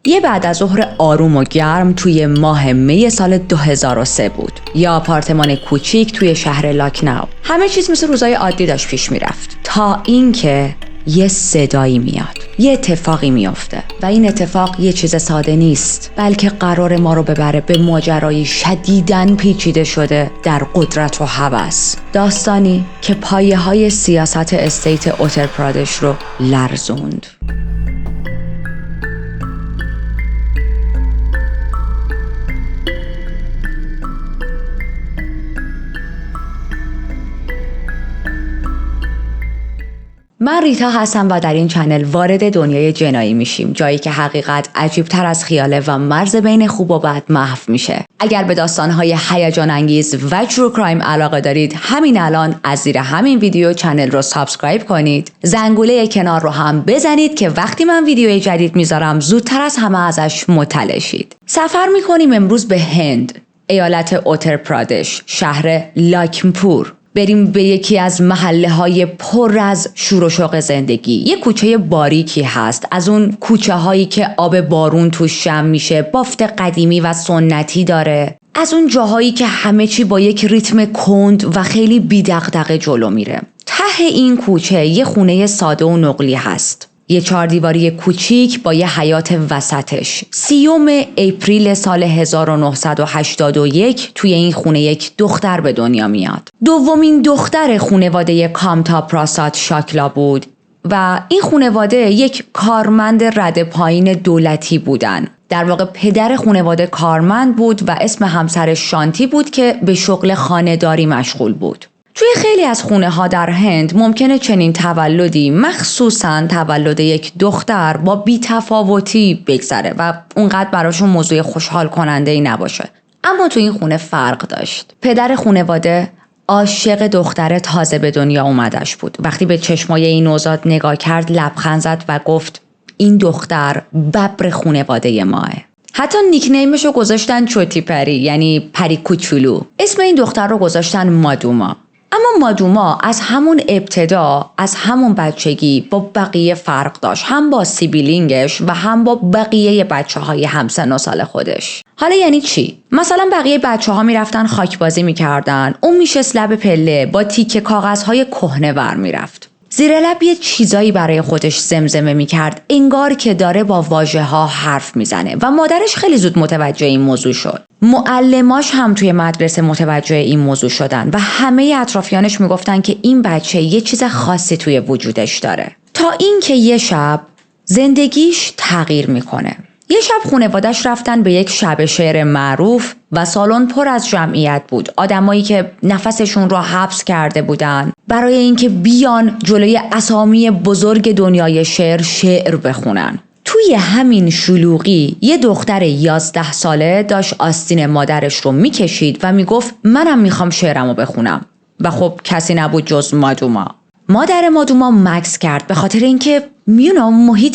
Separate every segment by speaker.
Speaker 1: یه بعد از ظهر آروم و گرم توی ماه می سال 2003 بود. یه آپارتمان کوچیک توی شهر لکنو. همه چیز مثل روزای عادی داشت پیش میرفت تا اینکه یه صدایی میاد، یه اتفاقی میفته و این اتفاق یه چیز ساده نیست، بلکه قرار ما رو ببره به ماجرایی شدیداً پیچیده شده در قدرت و هوس. داستانی که پایه‌های سیاست استیت اتر پرادش رو لرزوند. من ریتا هستم و در این چنل وارد دنیای جنایی میشیم، جایی که حقیقت عجیبتر از خیاله و مرز بین خوب و بد محو میشه. اگر به داستانهای هیجان انگیز و ترو کرایم علاقه دارید، همین الان از زیر همین ویدیو چنل رو سابسکرایب کنید، زنگوله کنار رو هم بزنید که وقتی من ویدیوی جدید میذارم زودتر از همه ازش مطلع شید. سفر میکنیم امروز به هند، ایالت اتر پرادش، شهر لاکھنپور. بریم به یکی از محله‌های پر از شور و شوق زندگی. یه کوچه باریکی هست، از اون کوچه هایی که آب بارون توش جمع میشه، بافت قدیمی و سنتی داره، از اون جاهایی که همه چی با یک ریتم کند و خیلی بی‌دغدغه جلو میره. ته این کوچه یه خونه ساده و نقلی هست، یه 4 دیواری کوچیک با یه حیاط وسطش. 30 اپریل سال 1981 توی این خونه یک دختر به دنیا میاد. دومین دختر خانواده کامتا پراساد شاکلا بود و این خانواده یک کارمند رده پایین دولتی بودن. در واقع پدر خانواده کارمند بود و اسم همسرش شانتی بود که به شغل خانه‌داری مشغول بود. توی خیلی از خونه ها در هند ممکنه چنین تولدی، مخصوصاً تولد یک دختر، با بی‌تفاوتی بگذره و اونقدر براشون موضوع خوشحال کننده ای نباشه. اما توی این خونه فرق داشت. پدر خانواده عاشق دختر تازه به دنیا اومدش بود. وقتی به چشمای این نوزاد نگاه کرد لبخند زد و گفت این دختر ببر خانواده ماه. حتی نیکنیمشو گذاشتن چوتی پری، یعنی پری کوچولو. اسم این دختر رو گذاشتن مادوما. اما مادوما از همون ابتدا، از همون بچگی با بقیه فرق داشت، هم با سیبیلینگش و هم با بقیه بچه‌های همسن و سال خودش. حالا یعنی چی؟ مثلا بقیه بچه‌ها میرفتن خاک بازی میکردن، اون میشست لب پله با تیکه کاغذهای کهنه ور میرفت. زیر لب یه چیزایی برای خودش زمزمه میکرد، انگار که داره با واژه‌ها حرف میزنه و مادرش خیلی زود متوجه این موضوع شد. معلماش هم توی مدرسه متوجه این موضوع شدن و همه اطرافیانش میگفتن که این بچه یه چیز خاصی توی وجودش داره. تا اینکه یه شب زندگیش تغییر میکنه. یه شب خانواده‌اش رفتن به یک شب شعر معروف و سالن پر از جمعیت بود. آدمایی که نفسشون رو حبس کرده بودن برای اینکه بیان جلوی اسامی بزرگ دنیای شعر بخونن. توی همین شلوغی یه دختر 11 ساله داشت آستین مادرش رو میکشید و میگفت منم میخوام شعرمو بخونم. و خب کسی نبود جز مادوما. مادر مادوما مکث کرد به خاطر اینکه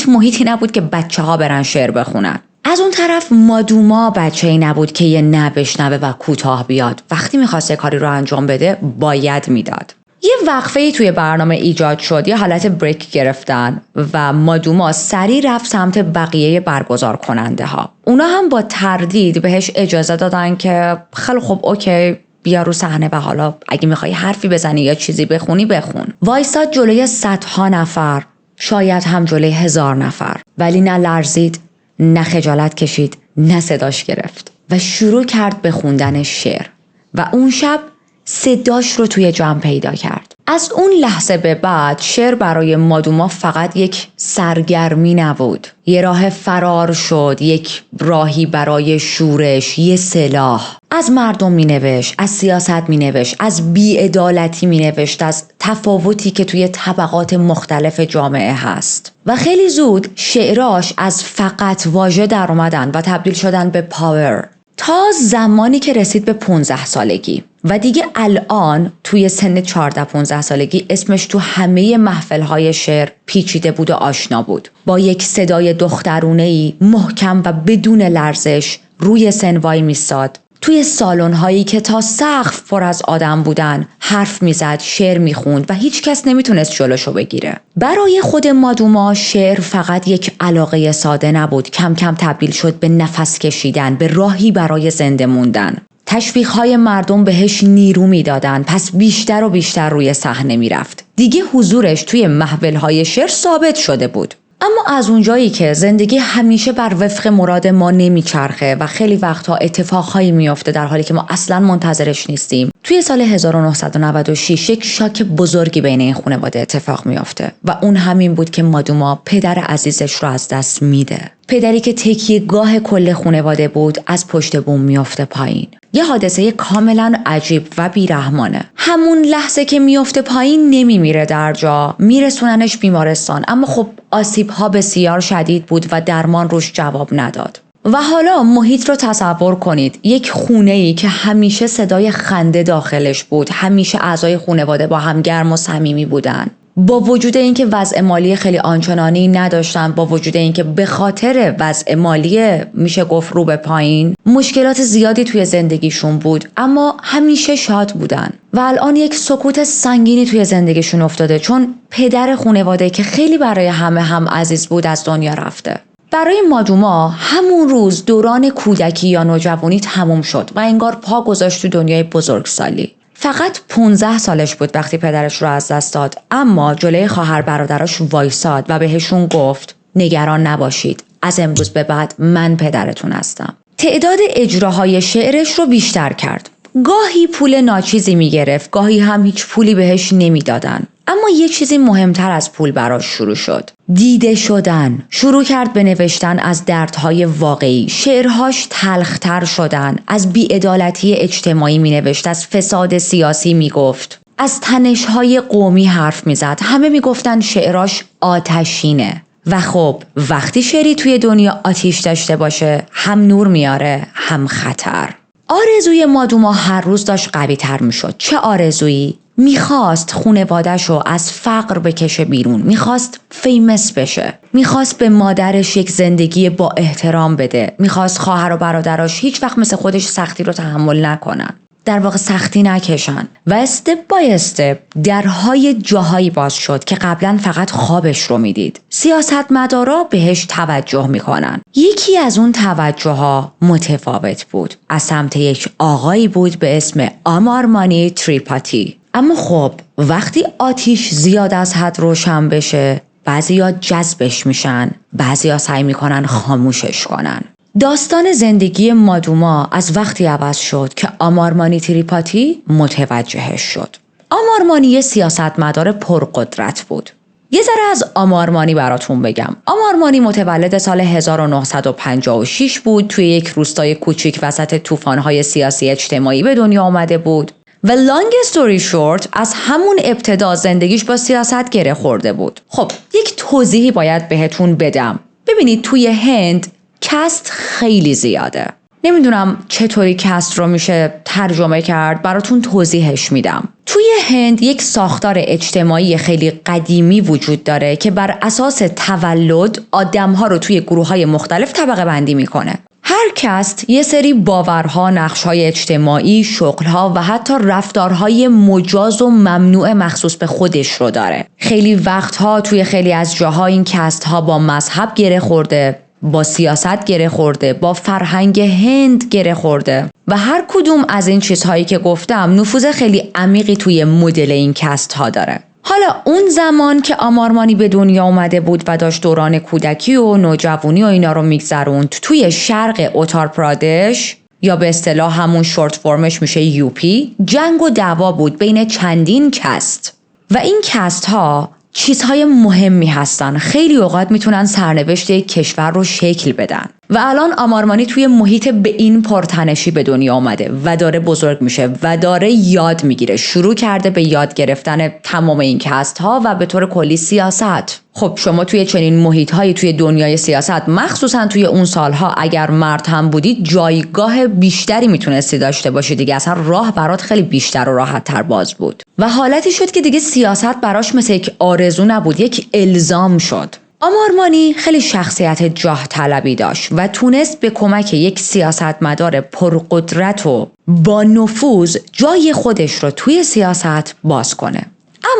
Speaker 1: محیطی نبود که بچه‌ها برن شعر بخونن. از اون طرف مادوما بچه‌ای نبود که یه نه بشنوه و کوتاه بیاد. وقتی می‌خواست کاری رو انجام بده باید میداد. یه وقفه‌ای توی برنامه ایجاد شد، یه حالت بریک گرفتن و مادوما سریع رفت سمت بقیه برگزار کننده ها. اونا هم با تردید بهش اجازه دادن که خیلی خوب اوکی بیا رو صحنه و حالا اگه میخوای حرفی بزنی یا چیزی بخونی بخون. وایساد جلوی صدها نفر، شاید هم جلوی 1000 نفر، ولی نه لرزید، نه خجالت کشید، نه صداش گرفت و شروع کرد به خوندن شعر و اون شب صداش رو توی جمع پیدا کرد. از اون لحظه به بعد شعر برای مادوما فقط یک سرگرمی نبود، یه راه فرار شد، یک راهی برای شورش، یه سلاح. از مردم مینوشت، از سیاست مینوشت، از بی‌عدالتی مینوشت، از تفاوتی که توی طبقات مختلف جامعه هست. و خیلی زود شعراش از فقط واژه در اومدن و تبدیل شدن به پاور، تا زمانی که رسید به 15 سالگی و دیگه الان توی سن 14-15 سالگی اسمش تو همه محفل‌های شعر پیچیده بود و آشنا بود. با یک صدای دخترونه‌ای محکم و بدون لرزش روی سن وای میستاد، توی سالن‌هایی که تا سقف پر از آدم بودن حرف میزد، شعر میخوند و هیچ کس نمیتونست جلوشو بگیره. برای خود مادوما شعر فقط یک علاقه ساده نبود، کم کم تبدیل شد به نفس کشیدن، به راهی برای زنده موندن. تشویق‌های مردم بهش نیرو میدادن، پس بیشتر و بیشتر روی صحنه میرفت. دیگه حضورش توی محفل‌های شعر ثابت شده بود. اما از اونجایی که زندگی همیشه بر وفق مراد ما نمیچرخه و خیلی وقتها اتفاقهایی میفته در حالی که ما اصلا منتظرش نیستیم، توی سال 1996 یک شاک بزرگی بین این خانواده اتفاق میفته و اون همین بود که مادوما پدر عزیزش رو از دست میده. پدری که تکیه‌گاه کل خانواده بود از پشت بوم میفته پایین. یه حادثه کاملا عجیب و بیرحمانه. همون لحظه که میفته پایین نمیمیره در جا، میرسوننش بیمارستان، اما خب آسیب‌ها بسیار شدید بود و درمان روش جواب نداد. و حالا محیط رو تصور کنید، یک خونه‌ای که همیشه صدای خنده داخلش بود، همیشه اعضای خانواده با هم گرم و صمیمی بودن. با وجود اینکه وضع مالی خیلی آنچنانی نداشتن، با وجود اینکه به خاطر وضع مالی میشه گفت رو به پایین مشکلات زیادی توی زندگیشون بود، اما همیشه شاد بودن. و الان یک سکوت سنگینی توی زندگیشون افتاده، چون پدر خانواده که خیلی برای همه هم عزیز بود از دنیا رفته. برای مادوما همون روز دوران کودکی یا نوجوانی تموم شد و انگار پا گذاشت تو دنیای بزرگسالی. فقط 15 سالش بود وقتی پدرش رو از دست داد، اما جلوی خواهر برادراش وایساد و بهشون گفت نگران نباشید، از امروز به بعد من پدرتون هستم. تعداد اجراهای شعرش رو بیشتر کرد. گاهی پول ناچیزی میگرفت، گاهی هم هیچ پولی بهش نمیدادن. اما یه چیزی مهمتر از پول براش شروع شد. دیده شدن. شروع کرد به نوشتن از دردهای واقعی. شعرهاش تلختر شدن. از بی‌عدالتی اجتماعی می نوشت، از فساد سیاسی می گفت. از تنش‌های قومی حرف می زد. همه می گفتن شعراش آتشینه. و خب وقتی شعری توی دنیا آتیش داشته باشه، هم نور میاره هم خطر. آرزوی مادوما هر روز داشت قوی تر می شد. چه آرزویی؟ میخواست خونواده‌شو از فقر بکشه بیرون، میخواست فیمس بشه، میخواست به مادرش یک زندگی با احترام بده، میخواست خواهر و برادراش هیچ وقت مثل خودش سختی رو تحمل نکنن، در واقع سختی نکشن. و استپ بای استپ درهای جاهایی باز شد که قبلا فقط خوابش رو میدید. سیاستمدارا بهش توجه میکنن. یکی از اون توجه ها متفاوت بود، از سمت یک آقایی بود به اسم آمارمانی تریپاتی. اما خب وقتی آتیش زیاد از حد روشن بشه، بعضیا جذبش میشن، بعضیا سعی میکنن خاموشش کنن. داستان زندگی مادوما از وقتی عوض شد که آمارمانی تریپاتی متوجهش شد. آمارمانی یه سیاستمدار پرقدرت بود. یه ذره از آمارمانی براتون بگم. آمارمانی متولد سال 1956 بود، توی یک روستای کوچیک وسط طوفان‌های سیاسی اجتماعی به دنیا آمده بود. و long story short از همون ابتدا زندگیش با سیاست گره خورده بود. خب یک توضیحی باید بهتون بدم. ببینید توی هند کست خیلی زیاده. نمیدونم چطوری کست رو میشه ترجمه کرد، براتون توضیحش میدم. توی هند یک ساختار اجتماعی خیلی قدیمی وجود داره که بر اساس تولد آدم‌ها رو توی گروه‌های مختلف طبقه بندی میکنه. هر کست یه سری باورها، نقش‌های اجتماعی، شغل‌ها و حتی رفتارهای مجاز و ممنوع مخصوص به خودش رو داره. خیلی وقتها توی خیلی از جاها این کست‌ها با مذهب گره خورده، با سیاست گره خورده، با فرهنگ هند گره خورده و هر کدوم از این چیزهایی که گفتم نفوذ خیلی عمیقی توی مدل این کست‌ها داره. حالا اون زمان که آمارمانی به دنیا اومده بود و داشت دوران کودکی و نوجوانی و اینا رو میگذروند، توی شرق اتار پرادش یا به اصطلاح همون شورت فرمش میشه یوپی، جنگ و دعوا بود بین چندین کست و این کست ها چیزهای مهمی هستن. خیلی اوقات میتونن سرنوشت یک کشور رو شکل بدن و الان آمارمانی توی محیط به این پرتنشی به دنیا آمده و داره بزرگ میشه و داره یاد میگیره. شروع کرده به یاد گرفتن تمام این کست ها و به طور کلی سیاست. خب شما توی چنین محیط هایی توی دنیای سیاست، مخصوصا توی اون سالها اگر مرد هم بودید، جایگاه بیشتری میتونستی داشته باشی دیگه. اصلا راه برات خیلی بیشتر و راحت تر باز بود و حالتی شد که دیگه سیاست براش مثل یک آرزو نبود، یک الزام شد. آمارمانی خیلی شخصیت جاه طلبی داشت و تونست به کمک یک سیاستمدار پرقدرت و با نفوذ جای خودش رو توی سیاست باز کنه.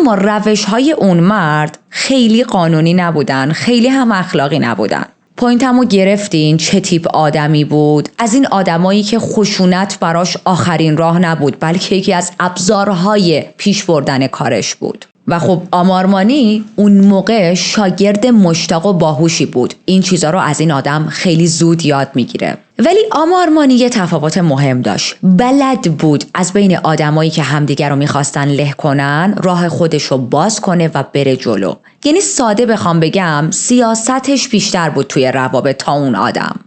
Speaker 1: اما روش‌های اون مرد خیلی قانونی نبودن، خیلی هم اخلاقی نبودن. پوینتمو گرفتین چه تیپ آدمی بود؟ از این آدمایی که خشونت براش آخرین راه نبود، بلکه یکی از ابزارهای پیش بردن کارش بود. و خب آمارمانی اون موقع شاگرد مشتاق و باهوشی بود. این چیزا رو از این آدم خیلی زود یاد میگیره. ولی آمارمانی یه تفاوت مهم داشت. بلد بود از بین آدمایی که همدیگر رو میخواستن له کنن راه خودش رو باز کنه و بره جلو. یعنی ساده بخوام بگم سیاستش بیشتر بود توی روابط تا اون آدم.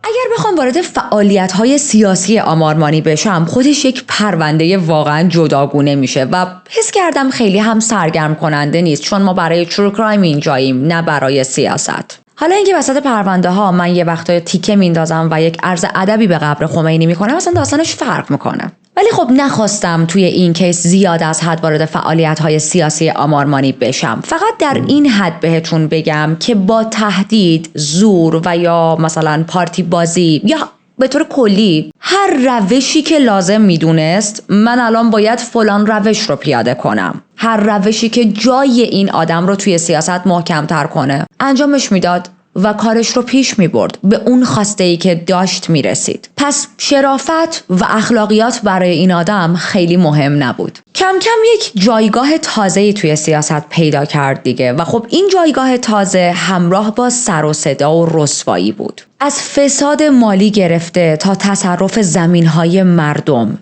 Speaker 1: اگر بخوام وارد فعالیت‌های سیاسی آمارمانی بشم، خودش یک پرونده واقعا جداگونه میشه و حس کردم خیلی هم سرگرم کننده نیست، چون ما برای ترو کرایم اینجاییم نه برای سیاست. حالا اینکه وسط پرونده ها من یه وقتا تیکه میندازم و یک عرض ادبی به قبر خمینی میکنم، اصلا داستانش فرق میکنه. ولی خب نخواستم توی این کیس زیاد از حد وارد فعالیت‌های سیاسی آمارمانی بشم. فقط در این حد بهتون بگم که با تهدید، زور و یا مثلا پارتی بازی یا به طور کلی هر روشی که لازم میدونست من الان باید فلان روش رو پیاده کنم، هر روشی که جای این آدم رو توی سیاست محکم‌تر کنه انجامش میداد و کارش رو پیش می برد، به اون خواسته‌ای که داشت می رسید. پس شرافت و اخلاقیات برای این آدم خیلی مهم نبود. کم کم یک جایگاه تازه‌ای توی سیاست پیدا کرد دیگه و خب این جایگاه تازه همراه با سر و صدا و رسوایی بود. از فساد مالی گرفته تا تصرف زمین‌های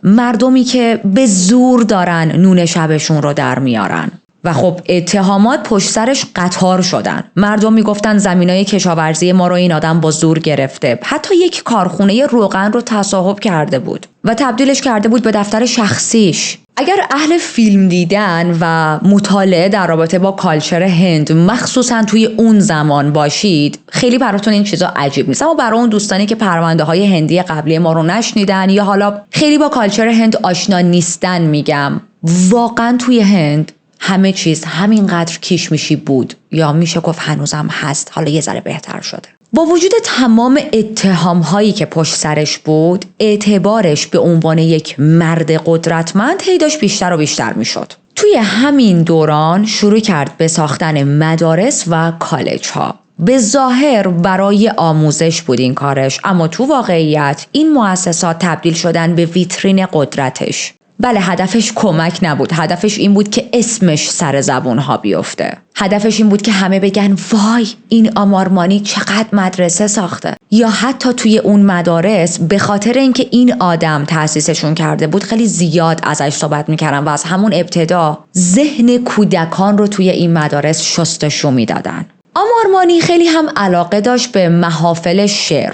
Speaker 1: مردمی که به زور دارن نون شبشون رو در میارن. و خب اتهامات پشت سرش قطار شدن. مردم میگفتن زمینای کشاورزی ما رو این آدم با زور گرفته. حتی یک کارخونه روغن رو تصاحب کرده بود و تبدیلش کرده بود به دفتر شخصیش. اگر اهل فیلم دیدن و مطالعه در رابطه با کالچر هند مخصوصا توی اون زمان باشید، خیلی براتون این چیزا عجیب نیست. اما برای اون دوستانی که پرونده های هندی قبلی ما رو نشنیدن یا حالا خیلی با کالچر هند آشنا نیستن میگم، واقعا توی هند همه چیز همینقدر کیشمیشی بود، یا میشه گفت هنوزم هست، حالا یه ذره بهتر شده. با وجود تمام اتهام هایی که پشت سرش بود، اعتبارش به عنوان یک مرد قدرتمند هی داشت بیشتر و بیشتر میشد. توی همین دوران شروع کرد به ساختن مدارس و کالج ها. به ظاهر برای آموزش بود این کارش، اما تو واقعیت این مؤسسات تبدیل شدن به ویترین قدرتش. بله، هدفش کمک نبود. هدفش این بود که اسمش سر زبونها بیفته. هدفش این بود که همه بگن وای این آمارمانی چقدر مدرسه ساخته. یا حتی توی اون مدارس به خاطر اینکه این آدم تأسیسشون کرده بود خیلی زیاد ازش صحبت میکردن و از همون ابتدا ذهن کودکان رو توی این مدارس شستشو میدادن. آمارمانی خیلی هم علاقه داشت به محافل شعر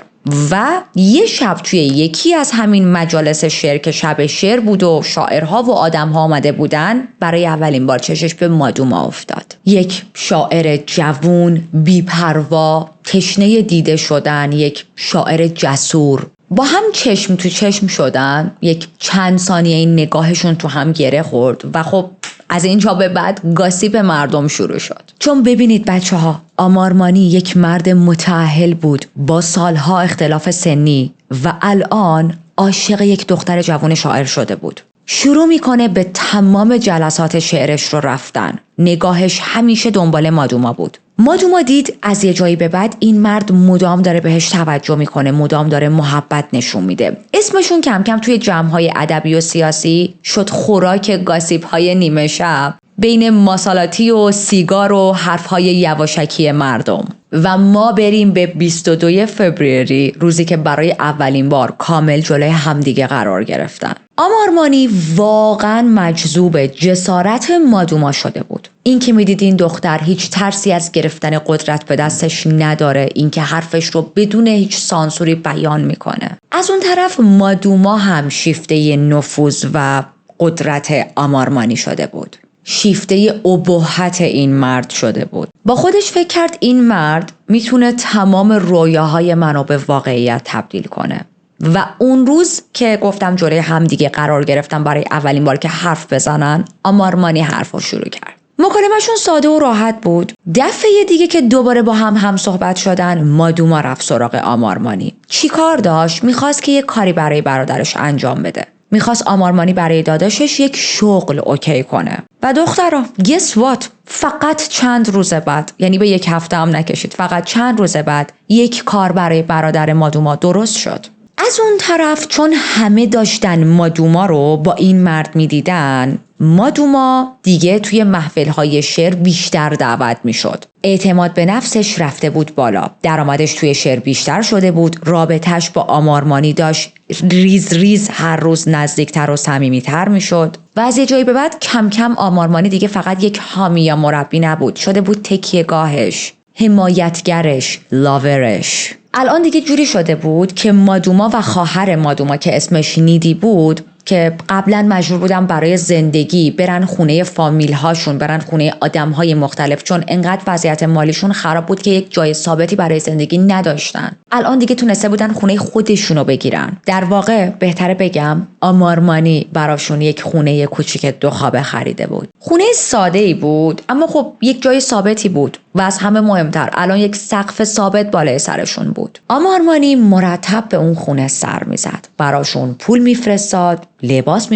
Speaker 1: و یه شب توی یکی از همین مجالس شعر که شب شعر بود و شاعرها و آدمها آمده بودن، برای اولین بار چشش به مادوما افتاد. یک شاعر جوون، بی‌پروا، تشنه دیده شدن، یک شاعر جسور. با هم چشم تو چشم شدن، یک چند ثانیه این نگاهشون تو هم گره خورد و خب از اینجا به بعد گاسیپ مردم شروع شد. چون ببینید بچه ها، آمارمانی یک مرد متأهل بود با سالها اختلاف سنی و الان عاشق یک دختر جوان شاعر شده بود. شروع میکنه به تمام جلسات شعرش رو رفتن. نگاهش همیشه دنبال مادوما بود. مادوما دید از یه جایی به بعد این مرد مدام داره بهش توجه میکنه، مدام داره محبت نشون میده. اسمشون کم کم توی جمع‌های ادبی و سیاسی شد خوراک گاسیپ‌های نیمه شب بین ماسالاتی و سیگار و حرف‌های یواشکی مردم. و ما بریم به 22 فوریه، روزی که برای اولین بار کامل جلوی همدیگه قرار گرفتن. آمارمانی واقعا مجذوب جسارت مادوما شده بود. این که میدید این دختر هیچ ترسی از گرفتن قدرت به دستش نداره، این که حرفش رو بدون هیچ سانسوری بیان میکنه. از اون طرف مادوما هم شیفته نفوذ و قدرت آمارمانی شده بود. شیفته ابهت این مرد شده بود. با خودش فکر کرد این مرد میتونه تمام رویاهای منو به واقعیت تبدیل کنه و اون روز که گفتم جلوی همدیگه قرار گرفتم برای اولین بار که حرف بزنن، آمارمانی حرف رو شروع کرد. مکالمه‌شون ساده و راحت بود. دفعه دیگه که دوباره با هم صحبت شدن، مادوما رفت سراغ آمارمانی. چی کار داشت؟ میخواست که یک کاری برای برادرش انجام بده. میخواست آمارمانی برای داداشش یک شغل اوکی کنه. و دخترها guess what؟ فقط چند روز بعد، یعنی به یک هفته هم نکشید، فقط چند روز بعد یک کار برای برادر مادوما درست شد. از اون طرف چون همه داشتن مادوما رو با این مرد میدیدن، مادوما دیگه توی محفل‌های شعر بیشتر دعوت میشد. اعتماد به نفسش رفته بود بالا، درآمدش توی شعر بیشتر شده بود، رابطش با آمارمانی داشت ریز ریز هر روز نزدیکتر و صمیمیتر میشد. و از یه جایی به بعد کم کم آمارمانی دیگه فقط یک حامی یا مربی نبود، شده بود تکیهگاهش، حمایتگرش، لاورش. الان دیگه جوری شده بود که مادوما و خواهر مادوما که اسمش نیدی بود، که قبلا مجبور بودن برای زندگی برن خونه فامیل هاشون، برن خونه آدم های مختلف، چون انقدر وضعیت مالیشون خراب بود که یک جای ثابتی برای زندگی نداشتن. الان دیگه تونسته بودن خونه خودشونو بگیرن. در واقع بهتره بگم آمارمانی براشون یک خونه کوچیک 2 خوابه خریده بود. خونه ساده‌ای بود، اما خب یک جای ثابتی بود و از همه مهمتر الان یک سقف ثابت بالای سرشون بود. آمارمانی مرتب به اون خونه سر میزد، براشون پول میفرستاد، لباس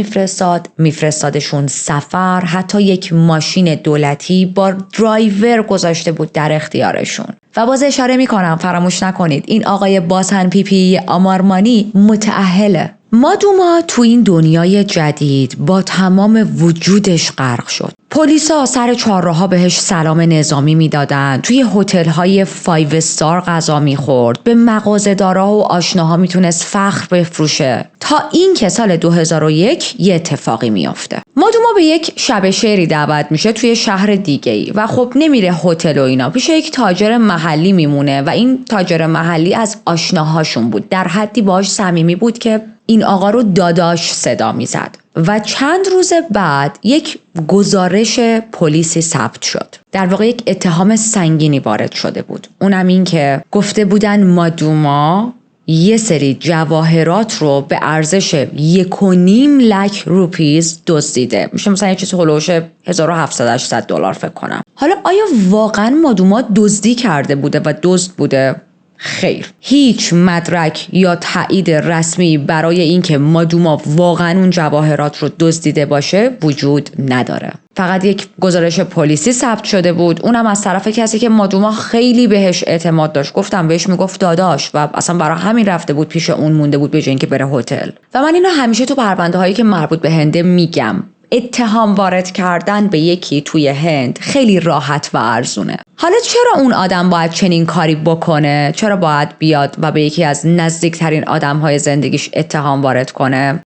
Speaker 1: میفرستادشون سفر، حتی یک ماشین دولتی با درایور گذاشته بود در اختیارشون. و باز اشاره میکنم فراموش نکنید این آقای باسن پیپی آمارمانی متأهله. مادوما تو این دنیای جدید با تمام وجودش غرق شد. پلیسا سر چهارراها بهش سلام نظامی میدادن، توی هتل‌های 5 استار غذا میخورد، به مغازه‌دارا و آشناها میتونست فخر بفروشه، تا این که سال 2001 یه اتفاقی میافته. مادوما به یک شب شعری دعوت میشه توی شهر دیگه‌ای و خب نمیره هتل و اینا، پیش یک تاجر محلی میمونه و این تاجر محلی از آشناهاشون بود، در حدی باهاش صمیمی بود که این آقا رو داداش صدا میزد. و چند روز بعد یک گزارش پلیسی ثبت شد. در واقع یک اتهام سنگینی وارد شده بود. اونم این که گفته بودن مادوما یه سری جواهرات رو به ارزش 1.5 لک روپیز دزدیده. میشه مثلا یه چیزی هولوش 1700-800 دلار فکر کنم. حالا آیا واقعا مادوما دزدی کرده بوده و دزد بوده؟ خیر، هیچ مدرک یا تایید رسمی برای اینکه مادوما واقعا اون جواهرات رو دزدیده باشه وجود نداره. فقط یک گزارش پلیسی ثبت شده بود، اونم از طرف کسی که مادوما خیلی بهش اعتماد داشت. گفتم بهش میگفت داداش و اصلا برای همین رفته بود پیش اون، مونده بود به جای اینکه بره هتل. و من اینو همیشه تو پرونده هایی که مربوط به هنده میگم، اتهام وارد کردن به یکی توی هند خیلی راحت و ارزونه. حالا چرا اون آدم باید چنین کاری بکنه؟ چرا باید بیاد و به یکی از نزدیکترین آدم‌های زندگیش اتهام وارد کنه؟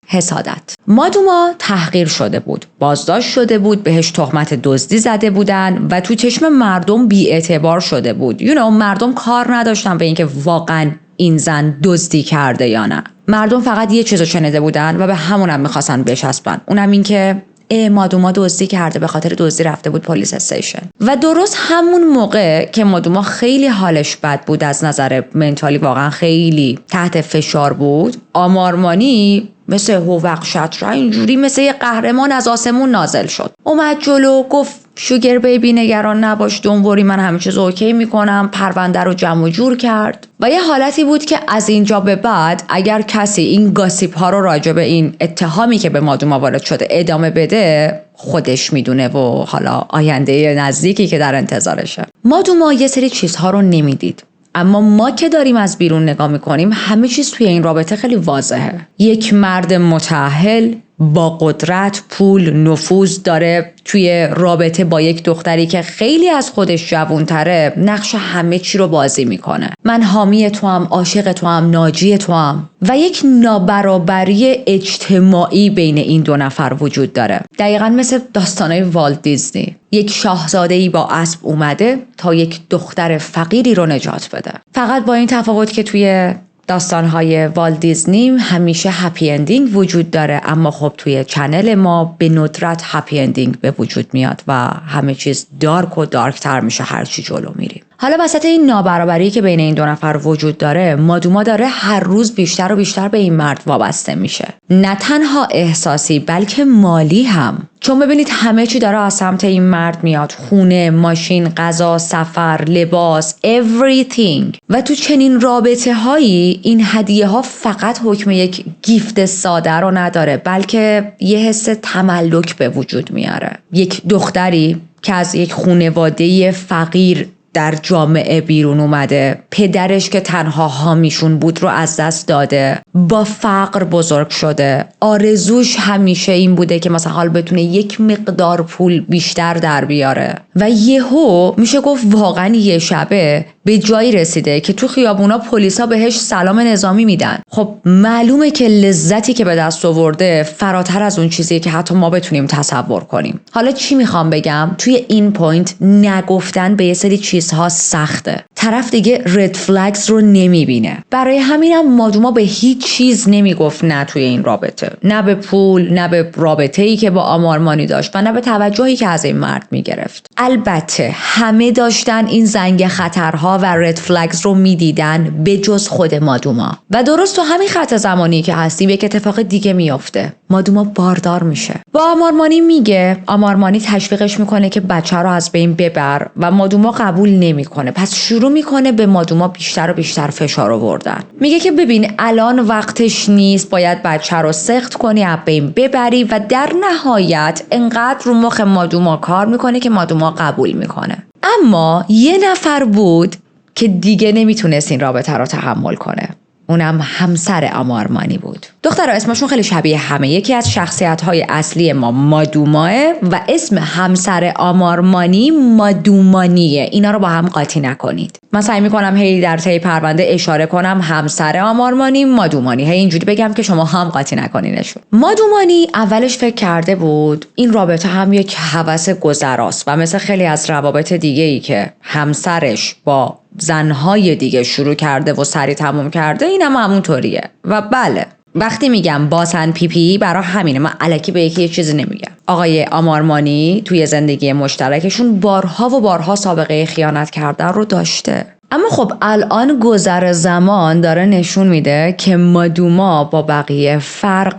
Speaker 1: حسادت. مادوما تحقیر شده بود، بازداشت شده بود، بهش تهمت دزدی زده بودن و تو چشم مردم بی‌اعتبار شده بود. مردم کار نداشتن به اینکه واقعاً این زن دزدی کرده یا نه. مردم فقط یه چیزو شنیده بودن و به همونم میخواستن بچسبن، اونم این که مادوما دزدی کرده، به خاطر دزدی رفته بود پلیس استیشن. و درست همون موقع که مادوما خیلی حالش بد بود، از نظر منتالی واقعا خیلی تحت فشار بود، آمارمانی مثل هووق شطرنج اینجوری مثل یه قهرمان از آسمون نازل شد. اومد جلو گفت شوگر بیبی نگران نباش، دنوری، من همه چیز اوکی میکنم. پرونده رو جمع و جور کرد و یه حالتی بود که از اینجا به بعد اگر کسی این گاسیپ ها رو راجع به این اتهامی که به مادوما وارد شده ادامه بده، خودش میدونه و حالا آینده نزدیکی که در انتظارشه. مادوما یه سری چیزها رو نمیدید، اما ما که داریم از بیرون نگاه میکنیم همه چیز توی این رابطه خیلی واضحه. یک مرد متأهل با قدرت، پول، نفوذ داره توی رابطه با یک دختری که خیلی از خودش جوان‌تره نقش همه چی رو بازی میکنه. من حامی تو هم، عاشق تو هم، ناجی تو هم. و یک نابرابری اجتماعی بین این دو نفر وجود داره، دقیقاً مثل داستانای والت دیزنی. یک شاهزاده‌ای با اسب اومده تا یک دختر فقیری رو نجات بده، فقط با این تفاوت که توی داستان‌های والت دیزنی همیشه هپی اندینگ وجود داره، اما خب توی چنل ما به ندرت هپی اندینگ به وجود میاد و همه چیز دارک و دارکتر میشه هرچی جلو میریم. حالا وسط این نابرابری که بین این دو نفر وجود داره، مادوما داره هر روز بیشتر و بیشتر به این مرد وابسته میشه. نه تنها احساسی بلکه مالی هم. چون ببینید همه چی داره از سمت این مرد میاد. خونه، ماشین، غذا، سفر، لباس، everything. و تو چنین رابطه هایی این هدیه ها فقط حکم یک گیفت ساده رو نداره، بلکه یه حس تملک به وجود میاره. یک دختری که از یک خانواده فقیر در جامعه بیرون اومده، پدرش که تنها حامیشون بود رو از دست داده، با فقر بزرگ شده، آرزوش همیشه این بوده که مثلا حال بتونه یک مقدار پول بیشتر در بیاره و یهو میشه گفت واقعا یه شبه به جایی رسیده که تو خیابونا پلیسا بهش سلام نظامی میدن. خب معلومه که لذتی که به دست آورده فراتر از اون چیزیه که حتی ما بتونیم تصور کنیم. حالا چی میخوام بگم؟ توی این پوینت نگفتن به یه سری چیزها سخته. طرف دیگه رد فلگز رو نمیبینه. برای همینم مادوما به هیچ چیز نمیگفت نه توی این رابطه. نه به پول، نه به رابطه‌ای که با آمارمانی داشت و نه به توجهی که از این مرد میگرفت. البته همه داشتن این زنگ خطرها و رد فلگز رو میدیدن به جز خود مادوما. و درست تو همین خط زمانی که هستیم یک اتفاق دیگه میفته. مادوما باردار میشه. با آمارمانی میگه، آمارمانی تشویقش میکنه که بچه رو از بین ببر و مادوما قبول نمیکنه. پس شروع میکنه به مادوما بیشتر و بیشتر فشار آوردن. میگه که ببین الان وقتش نیست، باید بچه رو سخت کنی، از بین ببری و در نهایت انقدر رو مخ مادوما کار میکنه که مادوما قبول میکنه. اما یه نفر بود که دیگه نمیتونست این رابطه رو تحمل کنه. اونم همسر آمارمانی بود. دخترها اسمشون خیلی شبیه همه. یکی از شخصیت‌های اصلی ما مادوماه و اسم همسر آمارمانی مادومانیه. اینا رو با هم قاطی نکنید. من سعی می‌کنم هی در طی پرونده اشاره کنم همسر آمارمانی مادومانی، هی اینجوری بگم که شما هم قاطی نکنینشون. مادومانی اولش فکر کرده بود این رابطه هم یک هوس گذراست و مثل خیلی از روابط دیگه‌ای که همسرش با زنهای دیگه شروع کرده و سری تموم کرده، این هم همونطوریه. و بله، وقتی میگم باسن پیپی برای همینه، من الکی به یکی چیزی نمیگم. آقای آمارمانی توی زندگی مشترکشون بارها و بارها سابقه خیانت کردن رو داشته. اما خب الان گذر زمان داره نشون میده که مادوما با بقیه فرق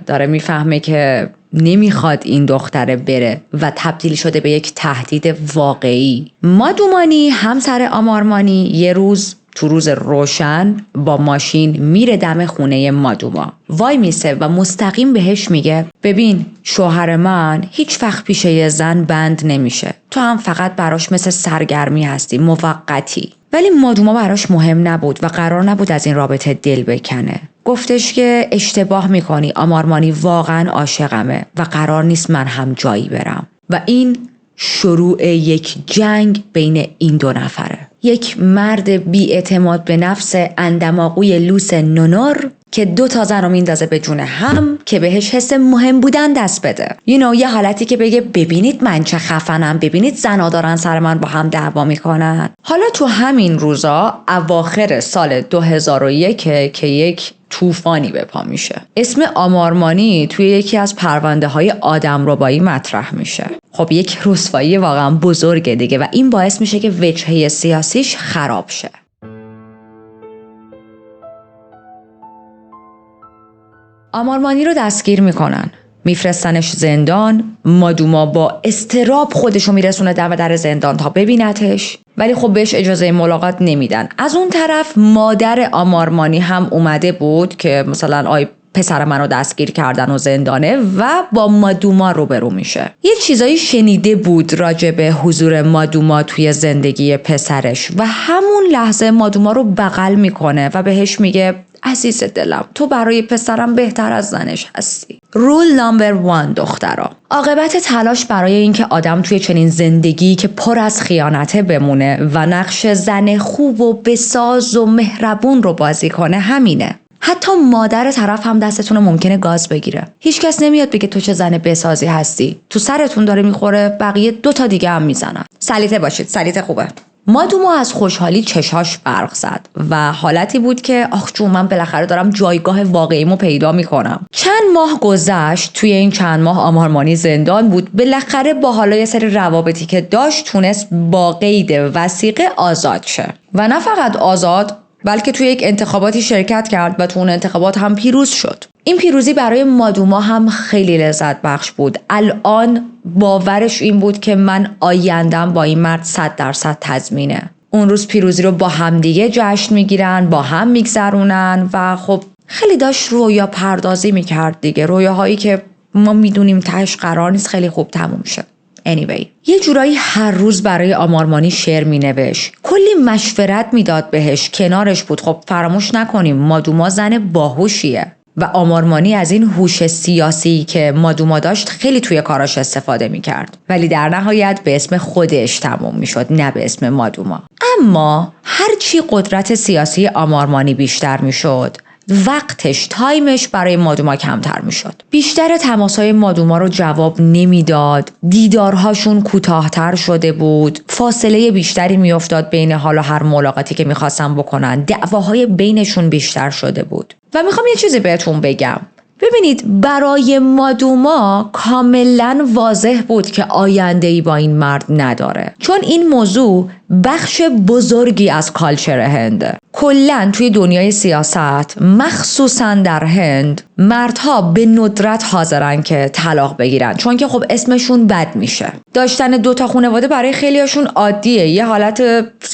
Speaker 1: داره میفهمه که نمیخواد این دختره بره و تبدیل شده به یک تهدید واقعی. مادومانی همسر آمارمانی یه روز تو روز روشن با ماشین میره دم خونه مادوما، وای میسه و مستقیم بهش میگه ببین شوهر من هیچ وقت پیش یه زن بند نمیشه، تو هم فقط براش مثل سرگرمی هستی، موقتی. ولی مادوما براش مهم نبود و قرار نبود از این رابطه دل بکنه. گفتش که اشتباه میکنی، آمارمانی واقعا عاشقمه و قرار نیست من هم جایی برم. و این شروع یک جنگ بین این دو نفره. یک مرد بی اعتماد به نفس اندماغوی لوس نونور که 2 زن رو میندازه به جون هم که بهش حس مهم بودن دست بده. یه حالتی که بگه ببینید من چه خفنم، ببینید زنا دارن سر من با هم دعوا میکنن. حالا تو همین روزا اواخر سال 2001 که یک طوفانی به پا میشه. اسم آمارمانی توی یکی از پرونده های آدمربایی مطرح میشه. خب یک رسوایی واقعا بزرگه دیگه و این باعث میشه که وجهه سیاسیش خراب شه. آمارمانی رو دستگیر میکنن، میفرستنش زندان. مادوما با اضطراب خودشو میرسونه دم در زندان تا ببینتش، ولی خب بهش اجازه ملاقات نمیدن. از اون طرف مادر آمارمانی هم اومده بود که مثلا آی پسر منو دستگیر کردن و زندانه و با مادوما روبرو میشه. یه چیزایی شنیده بود راجع به حضور مادوما توی زندگی پسرش و همون لحظه مادوما رو بغل میکنه و بهش میگه عزیز دلم تو برای پسرم بهتر از زنش هستی. رول نمبر 1 دخترا. عاقبت تلاش برای اینکه آدم توی چنین زندگی که پر از خیانته بمونه و نقش زن خوب و بساز و مهربون رو بازی کنه همینه. حتی مادر طرف هم دستتون رو ممکنه گاز بگیره. هیچکس نمیاد بگه تو چه زن بسازی هستی. تو سرتون داره میخوره، بقیه 2 دیگه هم میزنن. سلیته باشید، سلیته خوبه. مادوما از خوشحالی چشاش برق زد و حالتی بود که آخ جون من بالاخره دارم جایگاه واقعیمو پیدا میکنم. چند ماه گذشت. توی این چند ماه آمارمانی زندان بود. بالاخره با حالا یه سری روابطی که داشت تونست با قید وثیقه آزاد شه و نه فقط آزاد بلکه توی یک انتخاباتی شرکت کرد و تو اون انتخابات هم پیروز شد. این پیروزی برای مادوما هم خیلی لذت بخش بود. الان باورش این بود که من آیندم با این مرد 100% تضمینه. اون روز پیروزی رو با هم دیگه جشن میگیرن، با هم میگذرونن و خب خیلی داشت رویا پردازی میکرد دیگه، رویاهایی که ما میدونیم تهش قرار نیست خیلی خوب تموم شه. anyway یه جورایی هر روز برای آمارمانی شعر مینوشت، کلی مشورت میداد بهش، کنارش بود. خب فراموش نکنیم مادوما زن باهوشیه و آمارمانی از این هوش سیاسی که مادوما داشت خیلی توی کاراش استفاده میکرد، ولی در نهایت به اسم خودش تموم میشد، نه به اسم مادوما. اما هرچی قدرت سیاسی آمارمانی بیشتر میشد، وقتش، تایمش برای مادوما کمتر میشد. بیشتر تماسهای مادوما رو جواب نمیداد، دیدارهاشون کوتاه‌تر شده بود، فاصله بیشتری میافتاد بین حالا هر ملاقاتی که میخواستن بکنن، دعواهای بینشون بیشتر شده بود. و میخوام یه چیزی بهتون بگم. ببینید برای مادوما کاملا واضح بود که آینده‌ای با این مرد نداره، چون این موضوع بخش بزرگی از کالچر هنده. کلاً توی دنیای سیاست مخصوصاً در هند مردها به ندرت حاضرن که طلاق بگیرن، چون که خب اسمشون بد میشه. داشتن 2 خانواده برای خیلیاشون عادیه، یه حالت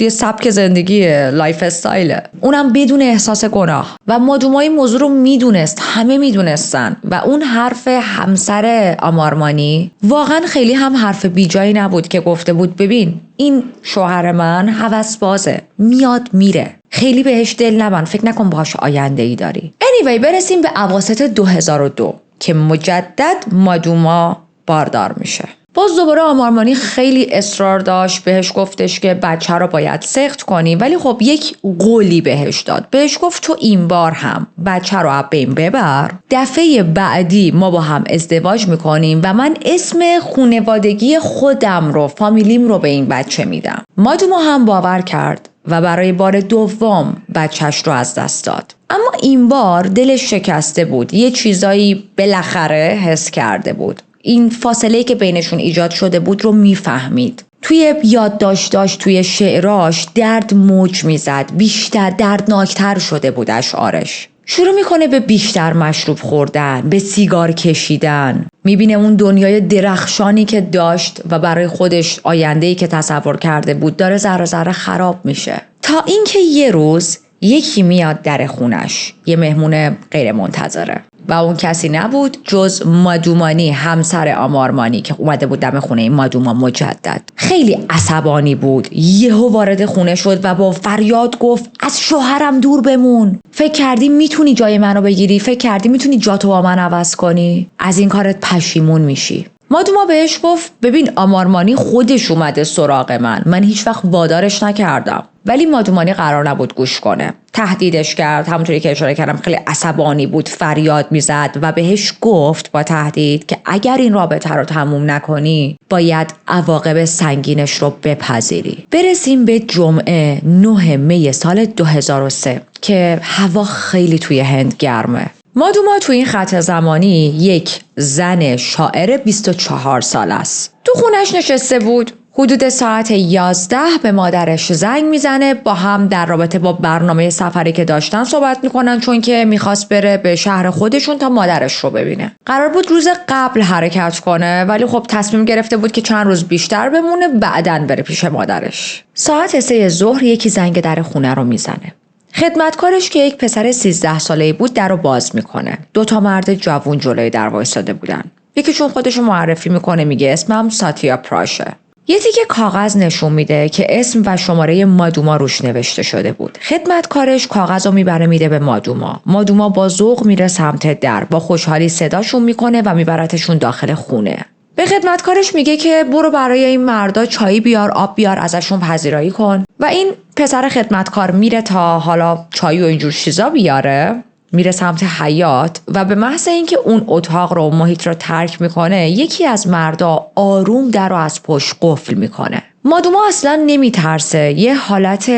Speaker 1: یه سبک زندگیه، لایف استایله، اونم بدون احساس گناه. و مادوما این موضوع رو میدونست، همه میدونستن و اون حرف همسر آمارمانی واقعاً خیلی هم حرف بیجایی نبود که گفته بود ببین این شوهر من هوسبازه، میاد میره، خیلی بهش دل نبند، فکر نکن باهاش آینده ای داری. anyway برسیم به اواسط 2002 که مجدد مادوما باردار میشه. باز دوباره آمارمانی خیلی اصرار داشت، بهش گفتش که بچه رو باید سخت کنی، ولی خب یک قولی بهش داد. بهش گفت تو این بار هم بچه رو از بین ببر، دفعه بعدی ما با هم ازدواج میکنیم و من اسم خانوادگی خودم رو، فامیلیم رو به این بچه میدم. مادوما هم باور کرد و برای بار دوم بچهش رو از دست داد. اما این بار دلش شکسته بود، یه چیزایی بالاخره حس کرده بود. این فاصله که بینشون ایجاد شده بود رو میفهمید. توی یادداشتاش، توی شعراش درد موج میزد، بیشتر دردناکتر شده بود اشعارش. شروع میکنه به بیشتر مشروب خوردن، به سیگار کشیدن. میبینه اون دنیای درخشانی که داشت و برای خودش آینده‌ای که تصور کرده بود داره ذره ذره خراب میشه. تا اینکه یه روز یکی میاد در خونش، یه مهمون غیر منتظره و اون کسی نبود جز مادومانی، همسر آمارمانی که اومده بود دم خونه این مادوما مجدد. خیلی عصبانی بود، یهو وارد خونه شد و با فریاد گفت از شوهرم دور بمون، فکر کردی میتونی جای منو بگیری؟ فکر کردی میتونی جاتو با من عوض کنی؟ از این کارت پشیمون میشی. مادوما بهش گفت ببین آمارمانی خودش اومده سراغ من هیچ وقت وادارش نکردم. ولی مادومانی قرار نبود گوش کنه. تهدیدش کرد، همونطوری که اشاره کردم خیلی عصبانی بود، فریاد میزد و بهش گفت با تهدید که اگر این رابطه رو تموم نکنی باید عواقب سنگینش رو بپذیری. برسیم به جمعه 9 می سال 2003 که هوا خیلی توی هند گرمه. مادوما تو این خط زمانی یک زن شاعر 24 سال است. تو خونش نشسته بود. حدود ساعت 11 به مادرش زنگ میزنه، با هم در رابطه با برنامه سفری که داشتن صحبت میکنن، چون که میخواست بره به شهر خودشون تا مادرش رو ببینه. قرار بود روز قبل حرکت کنه ولی خب تصمیم گرفته بود که چند روز بیشتر بمونه، بعدن بره پیش مادرش. ساعت 3 ظهر یکی زنگ در خونه رو میزنه. خدمتکارش که یک پسر 13 ساله‌ای بود در رو باز میکنه. 2 مرد جوون جلوی در وایساده بودن. یکیشون خودشو معرفی میکنه، میگه اسمم ساتیا پراشه. یه تیکه کاغذ نشون میده که اسم و شماره مادوما روش نوشته شده بود. خدمتکارش کاغذ رو میبره میده به مادوما. مادوما با ذوق میره سمت در، با خوشحالی صداشون میکنه و میبرتشون داخل خونه. به خدمتکارش میگه که برو برای این مردا چای بیار، آب بیار، ازشون پذیرایی کن. و این پسر خدمتکار میره تا حالا چای و اینجور چیزا بیاره، میره سمت حیاط و به محض اینکه اون اتاق رو، محیط رو ترک میکنه، یکی از مردا آروم در رو از پشت قفل میکنه. مادوما اصلا نمیترسه، یه حالت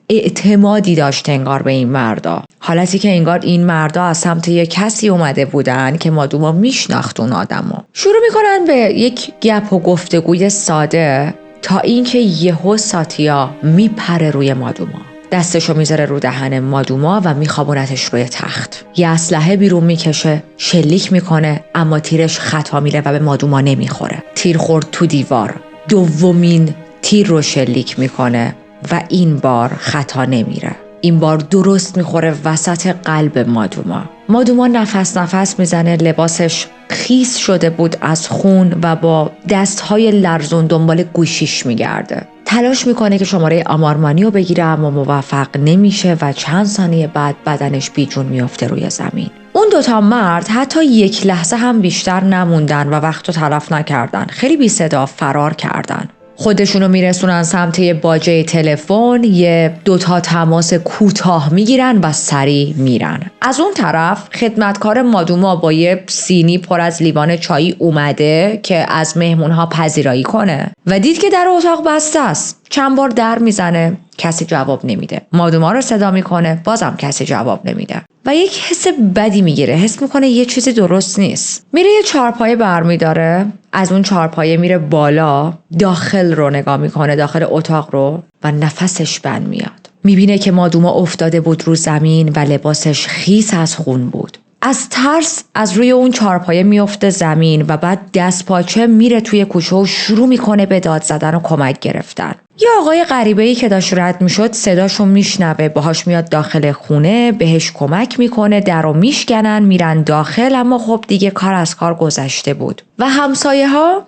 Speaker 1: اعتمادی داشت انگار به این مردا، حالتی که انگار این مردا از سمت یه کسی اومده بودن که مادوما میشناخت اون آدمو. شروع میکنن به یک گپ و گفتگوی ساده تا اینکه یهو ساتیا میپره روی مادوما، دستشو میذاره رو دهن مادوما و میخوابونتش روی تخت. یه اسلحه بیرون میکشه، شلیک میکنه، اما تیرش خطا میره و به مادوما نمیخوره. تیر خورد تو دیوار. دومین تیر رو شلیک میکنه و این بار خطا نمیره. این بار درست میخوره وسط قلب مادوما. مادوما نفس میزنه، لباسش خیس شده بود از خون و با دستهای لرزون دنبال گوشیش میگرده. تلاش میکنه که شماره آمارمانی رو بگیره اما موفق نمیشه و چند ثانیه بعد بدنش بیجون میفته روی زمین. اون دوتا مرد حتی یک لحظه هم بیشتر نموندن و وقت رو تلف نکردن. خیلی بی صدا فرار کردن. خودشونو میرسونن سمت یه باجه تلفن، یه دوتا تماس کوتاه میگیرن و سریع میرن. از اون طرف خدمتکار مادوما با یه سینی پر از لیوان چایی اومده که از مهمونها پذیرایی کنه و دید که در اتاق بسته است. چند بار در میزنه، کسی جواب نمیده. مادوما رو صدا میکنه، بازم کسی جواب نمیده و یک حس بدی میگیره. حس میکنه یه چیزی درست نیست. میره یه چهارپایه برمیداره، از اون چهارپایه میره بالا، داخل رو نگاه میکنه، داخل اتاق رو، و نفسش بند میاد. میبینه که مادوما افتاده بود رو زمین و لباسش خیس از خون بود. از ترس از روی اون چهارپایه میفته زمین و بعد دست پاچه میره توی کوچه و شروع میکنه به داد زدن و کمک گرفتن. یه آقای غریبه‌ای که داشت رد میشد صداشو میشنوه، باهاش میاد داخل خونه، بهش کمک میکنه، درو میشکنن، میرن داخل. اما خب دیگه کار از کار گذشته بود و همسایه ها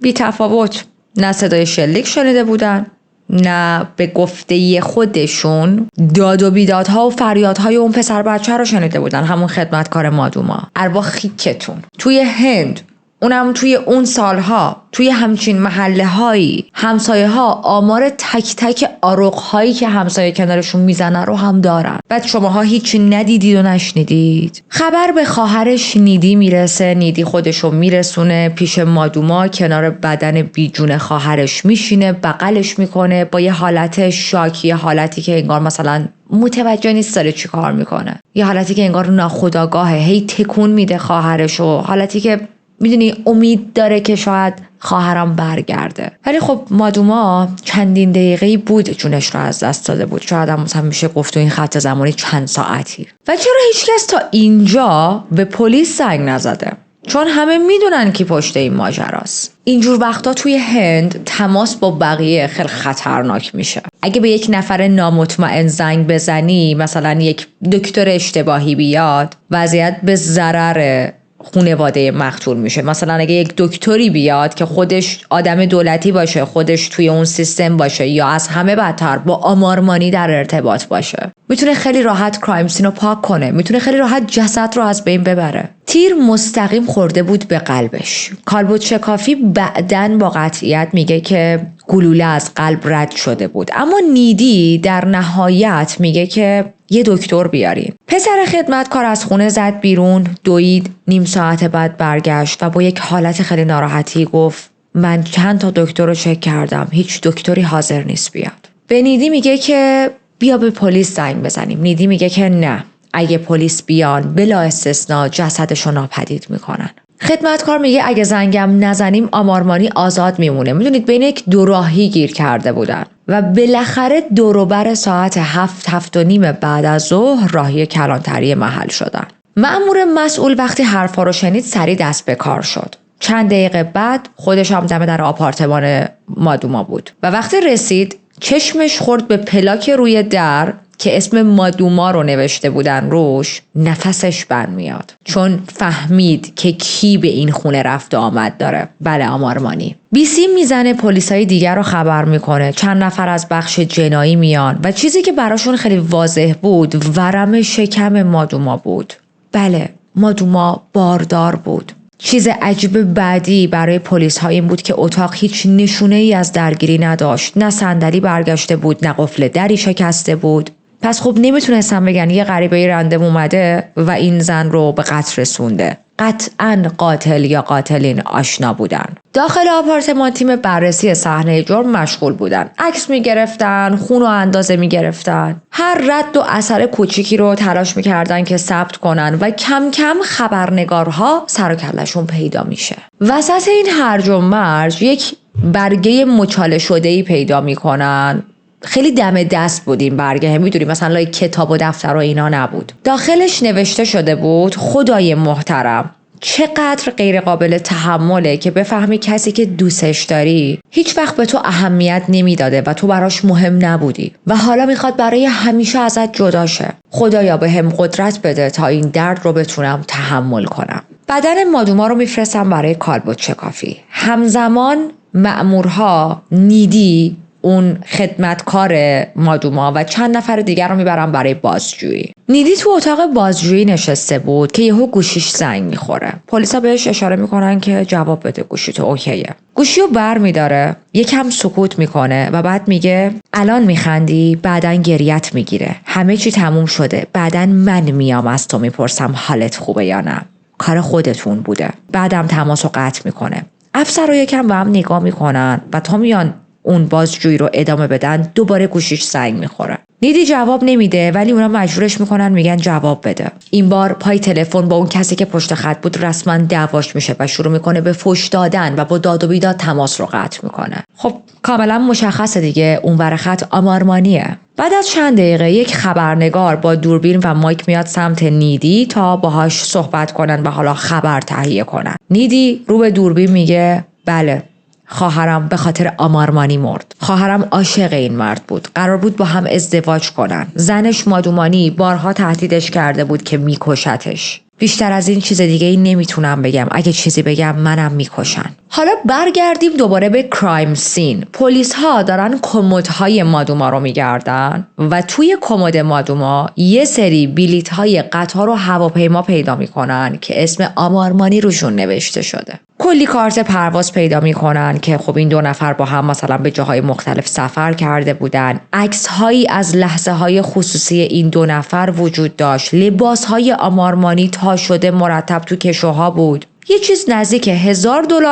Speaker 1: بی تفاوت، نه صدای شلیک شنیده بودن، نه به گفته خودشون داد و بیدادها و فریادهای اون پسر بچه رو شنیده بودن. همون خدمتکار مادوما. اروا خیکتون توی هند، اونم توی اون سالها، توی همچین محله هایی، همسایه ها آمار تک تک آروغ هایی که همسایه کنارشون میزنن رو هم دارن. بعد شماها هیچی ندیدید و نشنیدید. خبر به خواهرش نیدی میرسه. نیدی خودشو میرسونه پیش مادوما، کنار بدن بیجون خواهرش میشینه، بغلش میکنه با یه حالت شاکی، حالتی که انگار مثلا متوجه نیست داره چی کار میکنه، یه حالتی که انگار ناخودآگاهه، هی تکون میده خواهرشو، حالتی که میدونی امید داره که شاید خواهرم برگرده. ولی خب مادوما چندین دقیقه‌ای بود جونش رو از دست داده بود، شاید هم مثلا میشه گفت تو این خط زمانی چند ساعتی. و چرا هیچکس تا اینجا به پلیس زنگ نزده؟ چون همه میدونن کی پشت این ماجراست. اینجور وقتا توی هند تماس با بقیه خیلی خطرناک میشه. اگه به یک نفر نامطمئن زنگ بزنی، مثلا یک دکتر اشتباهی بیاد، وضعیت به ضرر خانواده مقتول میشه. مثلا اگه یک دکتری بیاد که خودش آدم دولتی باشه، خودش توی اون سیستم باشه، یا از همه بدتر با آمارمانی در ارتباط باشه، میتونه خیلی راحت کرایم سین رو پاک کنه، میتونه خیلی راحت جسد رو از بین ببره. تیر مستقیم خورده بود به قلبش. کالبد شکافی بعدن با قطعیت میگه که گلوله از قلب رد شده بود، اما نیدی در نهایت میگه که یه دکتر بیارین. پسر خدمتکار از خونه زد بیرون، دوید، نیم ساعت بعد برگشت و با یک حالت خیلی ناراحتی گفت من چند تا دکتر رو چک کردم، هیچ دکتری حاضر نیست بیاد. به نیدی میگه که بیا به پلیس زنگ بزنیم. نیدی میگه که نه، اگه پلیس بیان بلا استثناء جسدشو ناپدید میکنن. خدمتکار میگه اگه زنگم نزنیم آمارمانی آزاد میمونه. میدونید بین یک دوراهی گیر کرده بودن و بالاخره دوروبر ساعت 7:30 بعد از ظهر راهی کلانتری محل شدن. مأمور مسئول وقتی حرفا رو شنید سریع دست به کار شد. چند دقیقه بعد خودش هم دم در آپارتمان مادوما بود و وقتی رسید چشمش خورد به پلاک روی در که اسم مادوما رو نوشته بودن روش. نفسش بند میاد چون فهمید که کی به این خونه رفت و آمد داره. بله، آمارمانی. بیسی میزنه، پلیسای دیگر رو خبر میکنه، چند نفر از بخش جنایی میان و چیزی که براشون خیلی واضح بود ورم شکم مادوما بود. بله، مادوما باردار بود. چیز عجیب بعدی برای پلیس ها این بود که اتاق هیچ نشونه ای از درگیری نداشت. نه صندلی برگشته بود، نه قفل دری شکسته بود. پس خب نمیتونستن بگن یه غریبه رندم اومده و این زن رو به قتل رسونده. قطعاً قاتل یا قاتلین آشنا بودن. داخل آپارتمان تیم بررسی صحنه جرم مشغول بودن. عکس میگرفتن، خون و اندازه میگرفتن. هر رد و اثر کوچیکی رو تلاش میکردن که ثبت کنن و کم کم خبرنگارها سر و کله‌شون پیدا میشه. وسط این هرج و مرج یک برگه مچاله شده‌ای پیدا میکنن. خیلی دم دست بود این برگه، میدونی مثلا لای کتاب و دفتر و اینا نبود. داخلش نوشته شده بود: خدای محترم، چقدر غیر قابل تحمله که بفهمی کسی که دوستش داری هیچ وقت به تو اهمیت نمیداده و تو براش مهم نبودی و حالا میخواد برای همیشه ازت جدا شه. خدایا بهم قدرت بده تا این درد رو بتونم تحمل کنم. بدن مادوما رو میفرستم برای کالبد شکافی. همزمان مأمورها نیدی، اون خدمتکار مادوما، و چند نفر دیگر رو میبرن برای بازجویی. نیدی تو اتاق بازجویی نشسته بود که یهو گوشیش زنگ میخوره. پلیسا بهش اشاره میکنن که جواب بده، گوشی تو اوکیه. گوشیو بر میداره، یکم سکوت میکنه و بعد میگه: الان میخندی، بعدن گریت میگیره. همه چی تموم شده، بعدن من میام از تو میپرسم حالت خوبه یا نه. کار خودتون بوده. بعدم تماسو قطع میکنه. افسرها یکم با هم نگاه میکنن و تا میان اون بازجویی رو ادامه بدن دوباره گوشیش زنگ میخوره. نیدی جواب نمیده ولی اونا مجبورش میکنن، میگن جواب بده. این بار پای تلفن با اون کسی که پشت خط بود رسما دعواش میشه و شروع میکنه به فحش دادن و با داد و بیداد تماس رو قطع میکنه. خب کاملا مشخصه دیگه اون ور خط آمارمانیه. بعد از چند دقیقه یک خبرنگار با دوربین و مایک میاد سمت نیدی تا باهاش صحبت کنن و حالا خبر تهیه کنن. نیدی رو به دوربین میگه: بله، خواهرم به خاطر آمارمانی مرد. خواهرم عاشق این مرد بود. قرار بود با هم ازدواج کنن. زنش مادومانی بارها تهدیدش کرده بود که میکشتش. بیشتر از این چیز دیگه این نمیتونم بگم. اگه چیزی بگم منم میکشن. حالا برگردیم دوباره به کرایم سین. پلیس ها دارن کمدهای مادوما رو میگردن و توی کمد مادوما یه سری بلیط های قطار و هواپیما پیدا میکنن که اسم آمارمانی روشون نوشته شده. کلی کارت پرواز پیدا میکنن که خب این دو نفر با هم مثلا به جاهای مختلف سفر کرده بودن. عکس هایی از لحظه های خصوصی این دو نفر وجود داشت. لباس های آمارمانی تا شده مرتب تو کشوها بود. یه چیز نزدیک $1000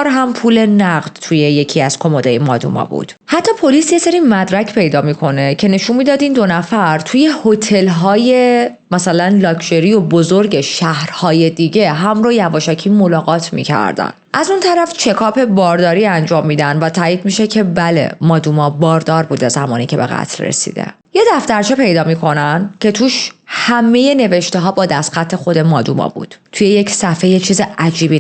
Speaker 1: هم پول نقد توی یکی از کمدهای مادوما بود. حتی پلیس یه سری مدرک پیدا میکنه که نشون میداد این دو نفر توی هتل‌های مثلا لاکچری و بزرگ شهرهای دیگه هم رو یواشکی ملاقات میکردن. از اون طرف چکاپ بارداری انجام میدن و تایید میشه که بله، مادوما باردار بوده زمانی که به قتل رسیده. یه دفترچه پیدا میکنن که توش همه نوشته ها با دستخط خود مادوما بود. توی یک صفحه یه چیز عجیبی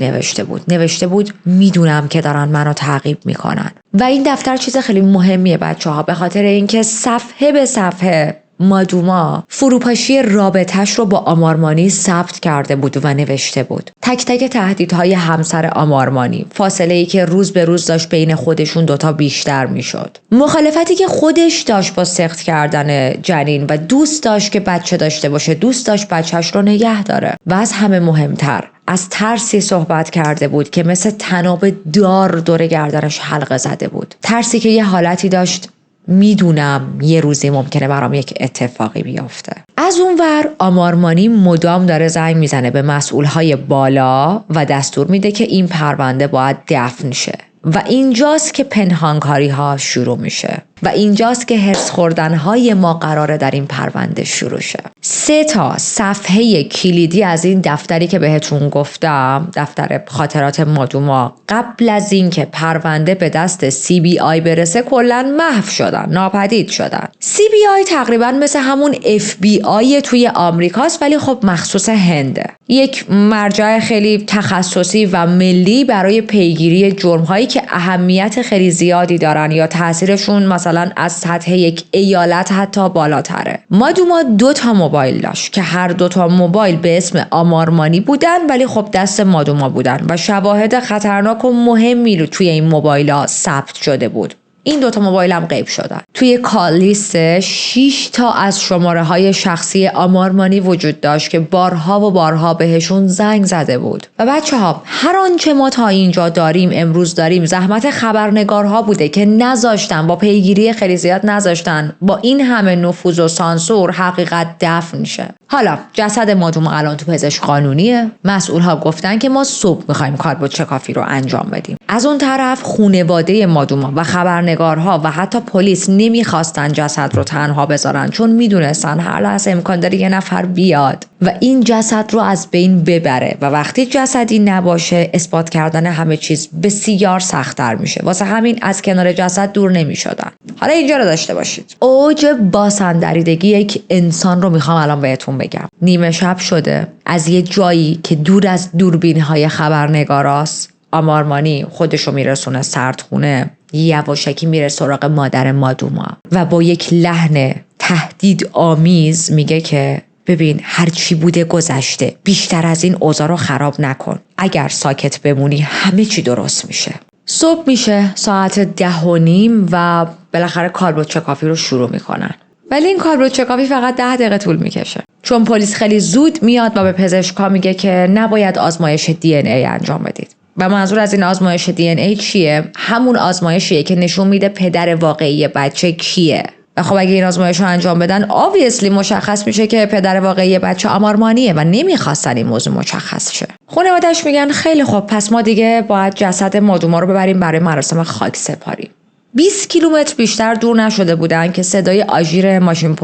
Speaker 1: نوشته بود میدونم که دارن منو تعقیب میکنن. و این دفتر چیز خیلی مهمیه بچه‌ها، به خاطر اینکه صفحه به صفحه مادوما فروپاشی رابطش رو با آمارمانی ثبت کرده بود و نوشته بود. تک تک تهدیدهای همسر آمارمانی، فاصله‌ای که روز به روز داشت بین خودشون دوتا بیشتر میشد، مخالفتی که خودش داشت با سخت کردن جنین و دوست داشت که بچه داشته باشه، دوست داشت بچهش رو نگه داره، و از همه مهمتر از ترسی صحبت کرده بود که مثل طناب دار دور گردنش حلقه زده بود. ترسی که یه حالتی داشت میدونم یه روزی ممکنه برام یک اتفاقی بیفته. از اونور آمارمانی مدام داره زنگ میزنه به مسئولهای بالا و دستور میده که این پرونده باید دفن شه. و اینجاست که پنهانکاری ها شروع میشه و اینجاست که هرس خوردن های ما قراره در این پرونده شروع شه. 3 صفحه کلیدی از این دفتری که بهتون گفتم، دفتر خاطرات مادوما، قبل از این که پرونده به دست CBI برسه کلاً محو شدن، ناپدید شدن. CBI تقریباً مثل همون FBI توی آمریکاست، ولی خب مخصوص هنده. یک مرجع خیلی تخصصی و ملی برای پیگیری جرم‌هایی که اهمیت خیلی زیادی دارن یا تاثیرشون مثلا از سطح یک ایالت حتی بالاتره. مادوما 2 موبایل داشت که هر 2 موبایل به اسم آمارمانی بودن، ولی خب دست مادوما بودن و شواهد خطرناک و مهمی رو توی این موبایل‌ها ثبت شده بود. این دوتا موبایل هم غیب شدن. توی کال لیست 6 تا از شماره های شخصی آمارمانی وجود داشت که بارها و بارها بهشون زنگ زده بود. و بچه‌ها هر آنچه ما تا اینجا امروز داریم زحمت خبرنگارها بوده که نذاشتن، با پیگیری خیلی زیاد نذاشتن با این همه نفوذ و سانسور حقیقت دفن شه. حالا جسد مادوما الان تو پزشک قانونیه. مسئولها گفتن که ما صبح می‌خوایم کاربردچکافی رو انجام بدیم. از اون طرف خانواده مادوما و خبرنگارها و حتی پلیس نمیخواستن جسد رو تنها بذارن، چون میدونستن هر لحظه امکان داره یه نفر بیاد و این جسد رو از بین ببره و وقتی جسدی نباشه اثبات کردن همه چیز بسیار سخت‌تر میشه. واسه همین از کنار جسد دور نمیشدن. حالا اینجا رو داشته باشید. اوج باسندریدگی یک انسان رو میخوام الان بهتون بگم. نیمه شب شده، از یه جایی که دور از دوربین‌های خبرنگاراست، آمارمانی خودشو میرسونه سردخونه، یواشکی میره سراغ مادر مادوما و با یک لحن تهدید آمیز میگه که ببین هر چی بوده گذشته، بیشتر از این اوضاع رو خراب نکن، اگر ساکت بمونی همه چی درست میشه. صبح میشه ساعت 10:30 و بالاخره کاربردچکافی رو شروع میکنن. ولی این کاربردچکافی فقط 10 دقیقه طول میکشه، چون پلیس خیلی زود میاد و به پزشکا میگه که نباید آزمایش DNA انجام بدید. و منظور از این آزمایش DNA چیه؟ همون آزمایشیه که نشون میده پدر واقعی بچه کیه. و خب اگه این آزمایش رو انجام بدن obviously مشخص میشه که پدر واقعی بچه آمارمانیه و نمیخواستن این موضوع مشخص شه. خانواده‌اش میگن خیلی خب پس ما دیگه باید جسد مادوما رو ببریم برای مراسم خاک سپاری. 20 کیلومتر بیشتر دور نشده بودن که صدای آژیر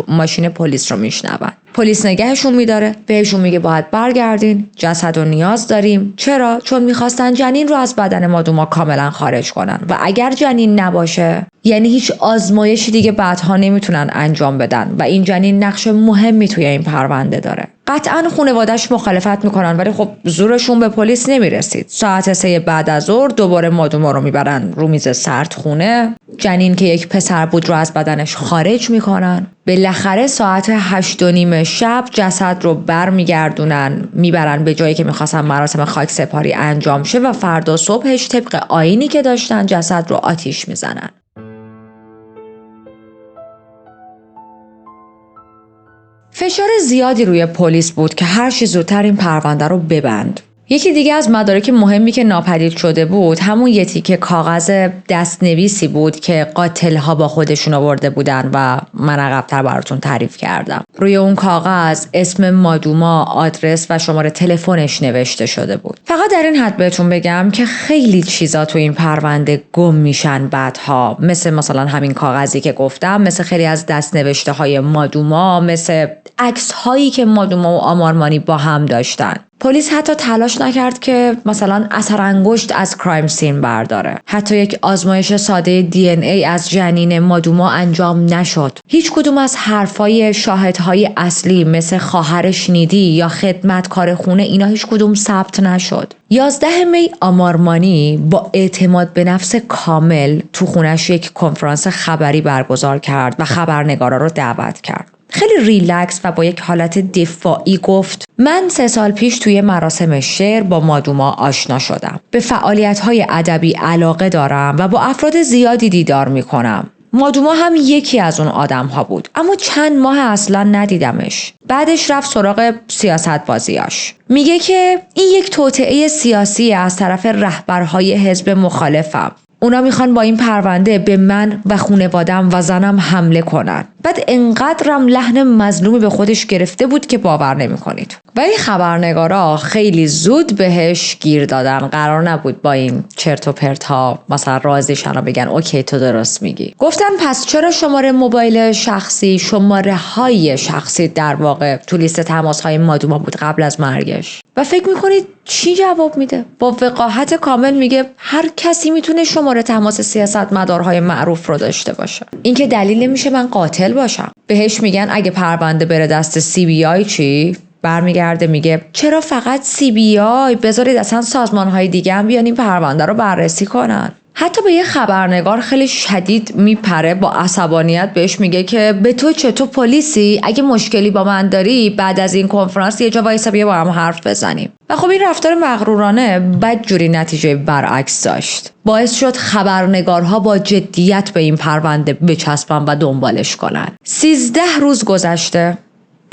Speaker 1: ماشین پلیس رو میشنون. پلیس نگهشون میداره، بهشون میگه باید برگردین، جسد رو نیاز داریم. چرا؟ چون میخواستن جنین رو از بدن مادوما کاملا خارج کنن و اگر جنین نباشه یعنی هیچ آزمایشی دیگه بعدها نمیتونن انجام بدن و این جنین نقش مهمی توی این پرونده داره. قطعاً خانواده‌اش مخالفت میکنن، ولی خب زورشون به پلیس نمیرسید. ساعت 3 بعد از ظهر دوباره مادوما رو میبرن رو میز سردخونه. جنین که یک پسر بود رو از بدنش خارج میکنن. بالاخره ساعت 8:30 شب جسد رو برمیگردونن، میبرن به جایی که میخواستن مراسم خاک سپاری انجام شه و فردا صبحش طبق آیینی که داشتن جسد رو آتیش میزنن. فشار زیادی روی پلیس بود که هر چه زودتر این پرونده رو ببند. یکی دیگه از مدارک مهمی که ناپدید شده بود همون یه تیکه کاغذ دستنویسی بود که قاتل‌ها با خودشون آورده بودن و من عقب‌تر براتون تعریف کردم. روی اون کاغذ اسم مادوما، آدرس و شماره تلفنش نوشته شده بود. فقط در این حد بهتون بگم که خیلی چیزا تو این پرونده گم میشن بعدها، مثلا همین کاغذی که گفتم، مثل خیلی از دستنوشته‌های مادوما، مثل عکس‌هایی که مادوما و آمارمانی با هم داشتن. پلیس حتی تلاش نکرد که مثلا اثر انگشت از کرایم سین برداره. حتی یک آزمایش ساده DNA از جنین مادوما انجام نشد. هیچ کدوم از حرفای شاهدهای اصلی مثل خواهرش نیدی یا خدمتکار خونه اینا هیچ کدوم ثبت نشد. 11 می آمارمانی با اعتماد به نفس کامل تو خونش یک کنفرانس خبری برگزار کرد و خبرنگارا رو دعوت کرد. خیلی ریلکس و با یک حالت دفاعی گفت من 3 سال پیش توی مراسم شعر با مادوما آشنا شدم. به فعالیت‌های ادبی علاقه دارم و با افراد زیادی دیدار می‌کنم. مادوما هم یکی از اون آدم‌ها بود، اما چند ماه اصلا ندیدمش. بعدش رفت سراغ سیاست بازیاش. میگه که این یک توطئه سیاسی از طرف رهبرهای حزب مخالفم. اونا میخوان با این پرونده به من و خانواده‌ام و زنم حمله کنن. بعد انقدرم لحن مظلومی به خودش گرفته بود که باور نمی‌کنید. ولی خبرنگارا خیلی زود بهش گیر دادن. قرار نبود با این چرت و پرت‌ها مثلا راضیشن و بگن اوکی تو درست میگی. گفتن پس چرا شماره موبایل شخصی، شماره‌های شخصی در واقع تو لیست تماس‌های مادوما بود قبل از مرگش؟ و فکر می‌کنید چی جواب میده؟ با وقاحت کامل میگه هر کسی میتونه شماره تماس سیاستمدارهای معروف رو داشته باشه. این که دلیل نمیشه من قاتل باشم. بهش میگن اگه پرونده بره دست CBI چی؟ برمیگرده میگه چرا فقط CBI؟ بذارید اصلا سازمانهای دیگه هم بیان این پرونده رو بررسی کنن. حتی به یه خبرنگار خیلی شدید میپره، با عصبانیت بهش میگه که به تو چه، تو پلیسی؟ اگه مشکلی با من داری بعد از این کنفرانس یه جا وایسا بیا با هم حرف بزنیم. و خب این رفتار مغرورانه بدجوری نتیجه برعکس داشت. باعث شد خبرنگارها با جدیت به این پرونده بچسبن و دنبالش کنن. 13 روز گذشته.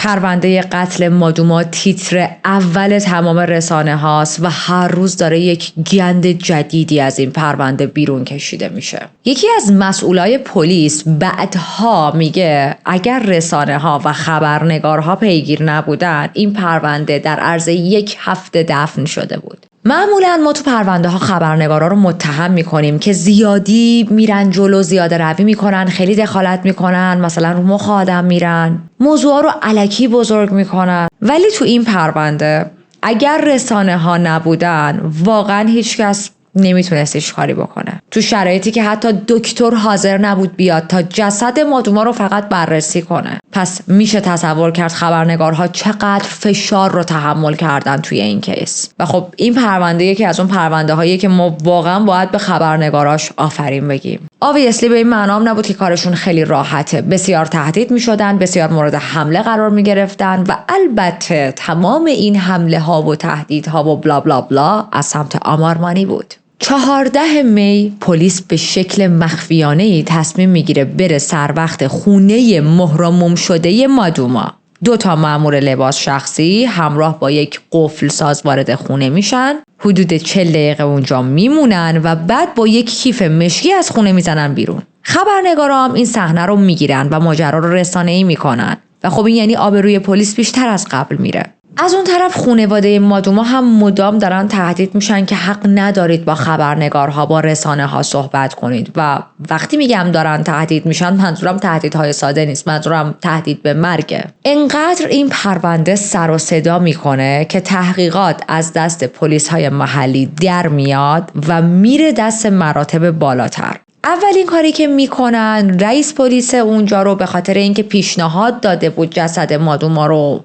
Speaker 1: پرونده قتل مادوما تیتر اول تمام رسانه هاست و هر روز داره یک گند جدیدی از این پرونده بیرون کشیده میشه. یکی از مسئولای پلیس بعدها میگه اگر رسانه ها و خبرنگارها پیگیر نبودن این پرونده در عرض 1 هفته دفن شده بود. معمولا ما تو پرونده ها خبرنگارا رو متهم میکنیم که زیادی میرن جلو، زیاده روی میکنن، خیلی دخالت میکنن، مثلا رو مخ آدم میرن، موضوع رو الکی بزرگ میکنن. ولی تو این پرونده اگر رسانه ها نبودن واقعا هیچکس نمیتونستش کاری بکنه. تو شرایطی که حتی دکتر حاضر نبود بیاد تا جسد مادوما رو فقط بررسی کنه. پس میشه تصور کرد خبرنگارها چقدر فشار رو تحمل کردن توی این کیس. و خب این پرونده یکی از اون پرونده هایی که ما واقعا باید به خبرنگاراش آفرین بگیم. obviously به این معنام نبود که کارشون خیلی راحته. بسیار تهدید میشدن، بسیار مورد حمله قرار میگرفتن و البته تمام این حمله ها و تهدیدها و بلا بلا بلا از سمت آمارمانی بود. 14 می پلیس به شکل مخفیانه‌ای تصمیم میگیره بره سر وقت خونه مهرموم شده مادوما. 2 مأمور لباس شخصی همراه با یک قفل ساز وارد خونه میشن. حدود 40 دقیقه اونجا میمونن و بعد با یک کیف مشکی از خونه میزنن بیرون. خبرنگارا هم این صحنه رو میگیرن و ماجرا رو رسانه‌ای میکنن و خب این یعنی آبروی پلیس بیشتر از قبل میره. از اون طرف خانواده مادوما هم مدام دارن تهدید میشن که حق ندارید با خبرنگارها، با رسانه ها صحبت کنید. و وقتی میگم دارن تهدید میشن منظورم تهدیدهای ساده نیست، منظورم تهدید به مرگه. انقدر این پرونده سر و صدا میکنه که تحقیقات از دست پلیس های محلی در میاد و میره دست مراتب بالاتر. اولین کاری که میکنن رئیس پلیس اونجا رو به خاطر اینکه پیشنهاد داده بود جسد مادوما رو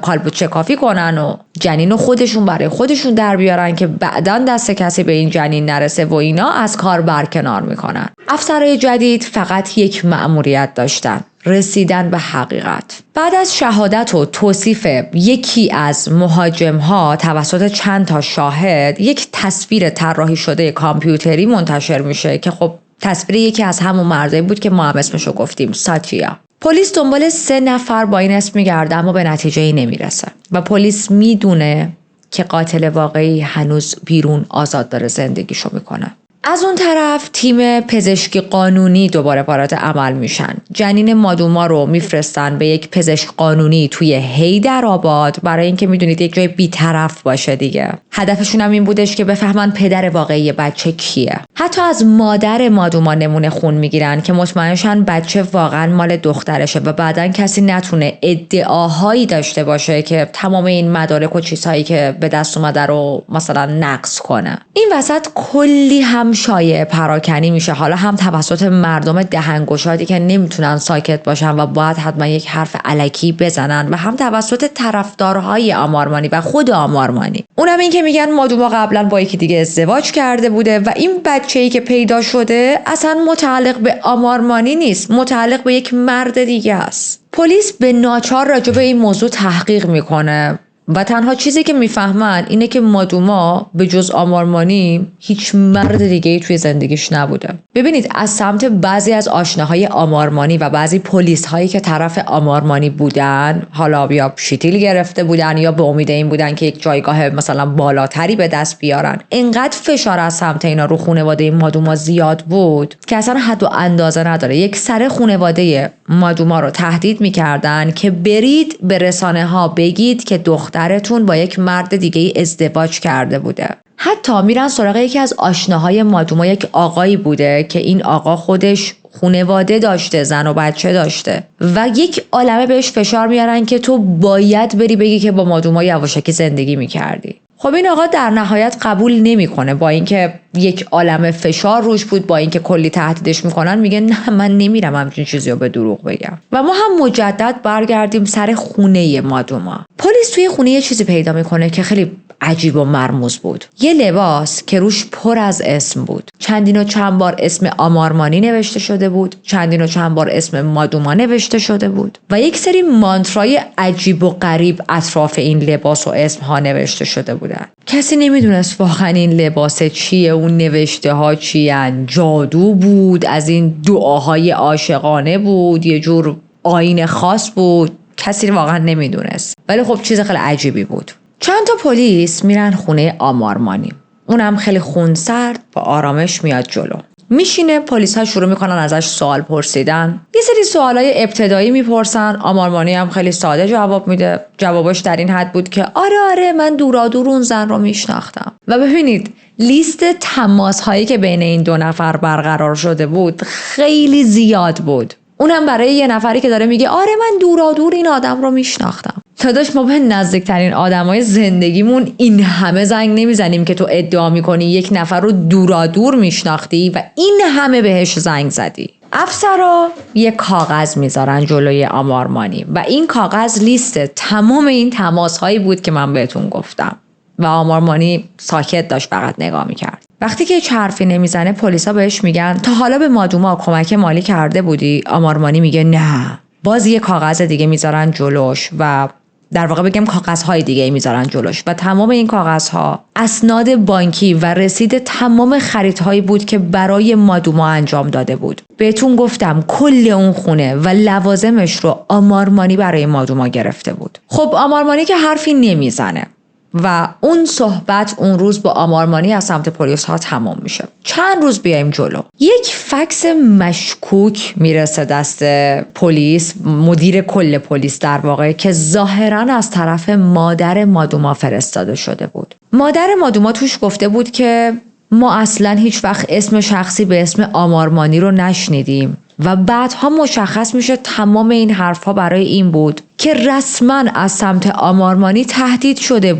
Speaker 1: کالبد شکافی کنن و جنین رو خودشون برای خودشون در بیارن که بعداً دست کسی به این جنین نرسه و اینا، از کار برکنار میکنن. افسرهای جدید فقط یک مأموریت داشتن: رسیدن به حقیقت. بعد از شهادت و توصیف یکی از مهاجمها توسط چند تا شاهد، یک تصویر طراحی شده کامپیوتری منتشر میشه که خب تصویر یکی از همون مردایی بود که ما هم اسمشو گفتیم، ساتیا. پلیس دنبال 3 نفر با این اسم میگرده اما به نتیجه‌ای نمیرسه و پلیس میدونه که قاتل واقعی هنوز بیرون آزاد داره زندگیشو میکنه. از اون طرف تیم پزشکی قانونی دوباره وارد عمل میشن. جنین مادوما رو میفرستن به یک پزشک قانونی توی حیدرآباد برای اینکه میدونید یک جای بی‌طرف باشه دیگه. هدفشون هم این بودش که بفهمن پدر واقعی بچه کیه. حتی از مادر مادوما نمونه خون میگیرن که مطمئنشن بچه واقعا مال دخترشه و بعداً کسی نتونه ادعاهایی داشته باشه که تمام این مدارک و چیزهایی که به دست اومده رو مثلا نقض کنه. این وسط کلی هم شایعه پراکنی میشه، حالا هم توسط مردم دهنگشادی که نمیتونن ساکت باشن و باید حتما یک حرف الکی بزنن و هم توسط طرفدارهای آمارمانی و خود آمارمانی. اونم این که میگن مادوما قبلا با یکی دیگه ازدواج کرده بوده و این بچه‌ای که پیدا شده اصلا متعلق به آمارمانی نیست، متعلق به یک مرد دیگه است. پلیس به ناچار راجع به این موضوع تحقیق میکنه و تنها چیزی که میفهمن اینه که مادوما به جز آمارمانی هیچ مرد دیگه‌ای توی زندگیش نبوده. ببینید از سمت بعضی از آشناهای آمارمانی و بعضی پلیس هایی که طرف آمارمانی بودن، حالا یا شیتیل گرفته بودن یا به امید این بودن که یک جایگاه مثلا بالاتری به دست بیارن، انقدر فشار از سمت اینا رو خانواده مادوما زیاد بود که اصلا حد و اندازه نداره. یک سر خانواده مادوما رو تهدید میکردن که برید به رسانه ها بگید که دخترتون با یک مرد دیگه ازدواج کرده بوده. حتی میرن سراغ یکی از آشناهای مادوما، یک آقایی بوده که این آقا خودش خانواده داشته، زن و بچه داشته و یک عالمه بهش فشار میارن که تو باید بری بگی که با مادوما یواشکی زندگی میکردی. خب این آقا در نهایت قبول نمیکنه، با اینکه یک عالمه فشار روش بود، با اینکه کلی تهدیدش میکنن میگه نه من نمیرم همچین چیزی رو به دروغ بگم. و ما هم مجدد برگردیم سر خونه مادوما. پلیس توی خونه یه چیزی پیدا میکنه که خیلی عجیب و مرموز بود. یه لباس که روش پر از اسم بود. چندین و چند بار اسم آمارمانی نوشته شده بود، چندین و چند بار اسم مادوما نوشته شده بود و یک سری مانترای عجیب و غریب اطراف این لباس و اسم ها نوشته شده بودن. کسی نمیدونست واقعا این لباس چیه، اون نوشته ها چیه. جادو بود، از این دعاهای عاشقانه بود، یه جور آیین خاص بود، کسی واقعا نمیدونست. ولی خب چیز خیلی عجیبی بود. چند تا پلیس میرن خونه آمارمانی. اونم خیلی خونسرد با آرامش میاد جلو. میشینه، پلیس ها شروع میکنن ازش سوال پرسیدن. یه سری سوالای ابتدایی میپرسن. آمارمانی هم خیلی ساده جواب میده. جوابش در این حد بود که آره من دورادور اون زن رو میشناختم. و ببینید لیست تماس هایی که بین این دو نفر برقرار شده بود خیلی زیاد بود. اونم برای یه نفری که داره میگه آره من دورادور این آدم رو میشناختم. داداش ما به نزدیکترین آدمای زندگیمون این همه زنگ نمیزنیم که تو ادعا میکنی یک نفر رو دورادور میشناختی و این همه بهش زنگ زدی. افسرا یه کاغذ میذارن جلوی آمارمانی و این کاغذ لیست تمام این تماس‌هایی بود که من بهتون گفتم و آمارمانی ساکت داشت فقط نگاه میکرد. وقتی که هیچ حرفی نمیزنه پلیسا بهش میگن تا حالا به مادوما کمک مالی کرده بودی؟ آمارمانی میگه نه. باز یه کاغذ دیگه میذارن جلوش و در واقع بگم کاغذهای دیگه میذارن جلوش و تمام این کاغذها اسناد بانکی و رسید تمام خریدهایی بود که برای مادوما انجام داده بود. بهتون گفتم کل اون خونه و لوازمش رو آمارمانی برای مادوما گرفته بود. خب آمارمانی که حرفی نمیزنه و اون صحبت اون روز با آمارمانی از سمت پلیس ها تمام میشه. چند روز بیایم جلو، یک فکس مشکوک میرسه دست پلیس، مدیر کل پلیس در واقع، که ظاهرا از طرف مادر مادوما فرستاده شده بود. مادر مادوما توش گفته بود که ما اصلا هیچ وقت اسم شخصی به اسم آمارمانی رو نشنیدیم و بعدها مشخص میشه تمام این حرفها برای این بود که رسما از سمت آمارمانی تهدید شده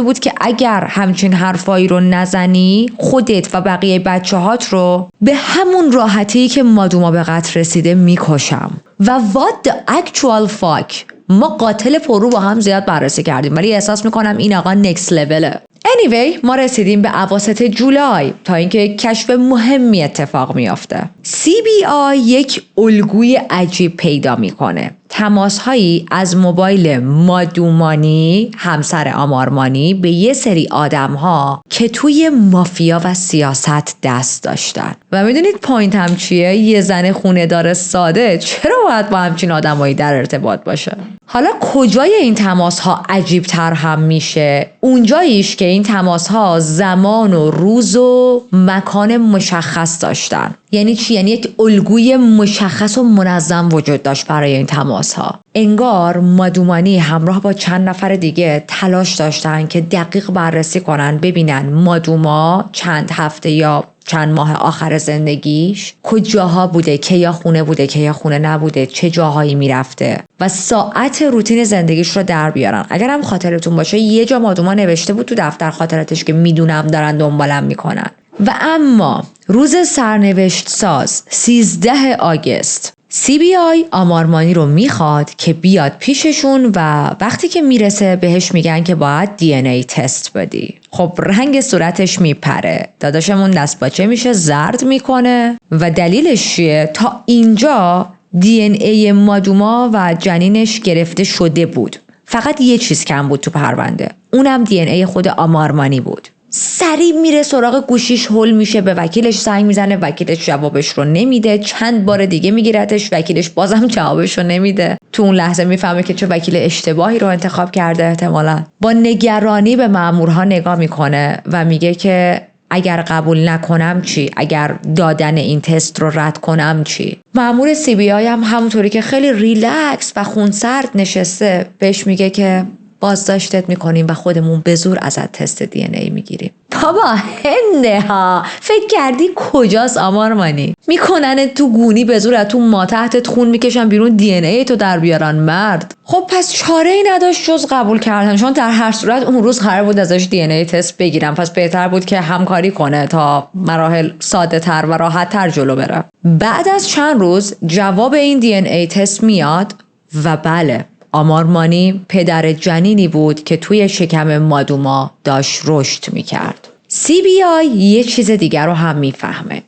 Speaker 1: بود که اگر همچین حرفایی رو نزنی خودت و بقیه بچه‌هات رو به همون راحتی که مادوما به قتل رسیده میکشم. و what the actual fuck، ما قاتل پررو با هم زیاد بررسی کردیم ولی احساس میکنم این آقا next level'ه. anyway ما رسیدیم به اواسط جولای تا اینکه کشف مهمی اتفاق میافته. CBI یک الگوی عجیب پیدا میکنه. تماس‌هایی از موبایل مادومانی همسر آمارمانی به یه سری آدم‌ها که توی مافیا و سیاست دست داشتن. و میدونید پوینت هم چیه؟ یه زن خونه‌دار ساده چرا باید با همچین آدمایی در ارتباط باشه؟ حالا کجای این تماس‌ها عجیب‌تر هم میشه؟ اونجاییش که این تماس‌ها زمان و روز و مکان مشخص داشتن. یعنی چی؟ یعنی یک الگوی مشخص و منظم وجود داشت برای این تماس‌ها. انگار مادومانی همراه با چند نفر دیگه تلاش داشتن که دقیق بررسی کنن ببینن مادوما چند هفته یا چند ماه آخر زندگیش کجاها بوده، که یا خونه بوده که یا خونه نبوده، چه جاهایی میرفته و ساعت روتین زندگیش رو در بیارن. اگر هم خاطرتون باشه یه جا مادوما نوشته بود تو دفتر خاطراتش که میدونم دارن دنبالم میکنن. و اما روز سرنوشت ساز 13 آگوست CBI آمارمانی رو میخواد که بیاد پیششون و وقتی که میرسه بهش میگن که باید DNA تست بدی. خب رنگ صورتش میپره، داداشمون دست باچه میشه، زرد میکنه و دلیلش چیه؟ تا اینجا DNA مادوما و جنینش گرفته شده بود، فقط یه چیز کم بود تو پرونده، اونم DNA خود آمارمانی بود. سریع میره سراغ گوشیش، هول میشه، به وکیلش زنگ میزنه، وکیلش جوابش رو نمیده، چند بار دیگه میگیرتش، وکیلش بازم جوابش رو نمیده. تو اون لحظه میفهمه که چه وکیل اشتباهی رو انتخاب کرده. احتمالاً با نگرانی به مامورها نگاه میکنه و میگه که اگر قبول نکنم چی؟ اگر دادن این تست رو رد کنم چی؟ مامور CBI هم همونطوری که خیلی ریلکس و خونسرد نشسته بهش میگه که بازداشتت میکنیم و خودمون به زور ازت تست دی ان ای میگیریم. بابا هنده ها، فکر کردی کجاست آمارمانی؟ میکنن تو گونی به زور، تو ماتحتت خون میکشن بیرون دی ان ای تو در بیارن مرد. خب پس چاره ای نداشت جز قبول کردن، چون در هر صورت اون روز قرار بود ازش دی ان ای تست بگیرم، پس بهتر بود که همکاری کنه تا مراحل ساده تر و راحت تر جلو بره. بعد از چند روز جواب این دی ان ای تست میاد و بله، آمارمانی پدر جنینی بود که توی شکم مادوما داشت رشد میکرد. CBI یه چیز دیگر رو هم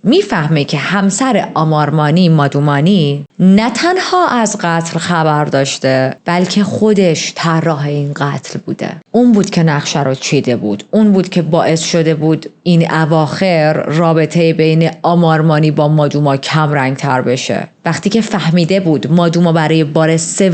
Speaker 1: میفهمه که همسر آمارمانی مادومانی نه تنها از قتل خبر داشته بلکه خودش طراح این قتل بوده. اون بود که نقشه رو چیده بود، اون بود که باعث شده بود این اواخر رابطه بین آمارمانی با مادوما کم رنگ تر بشه. وقتی که فهمیده بود مادوما برای بار 3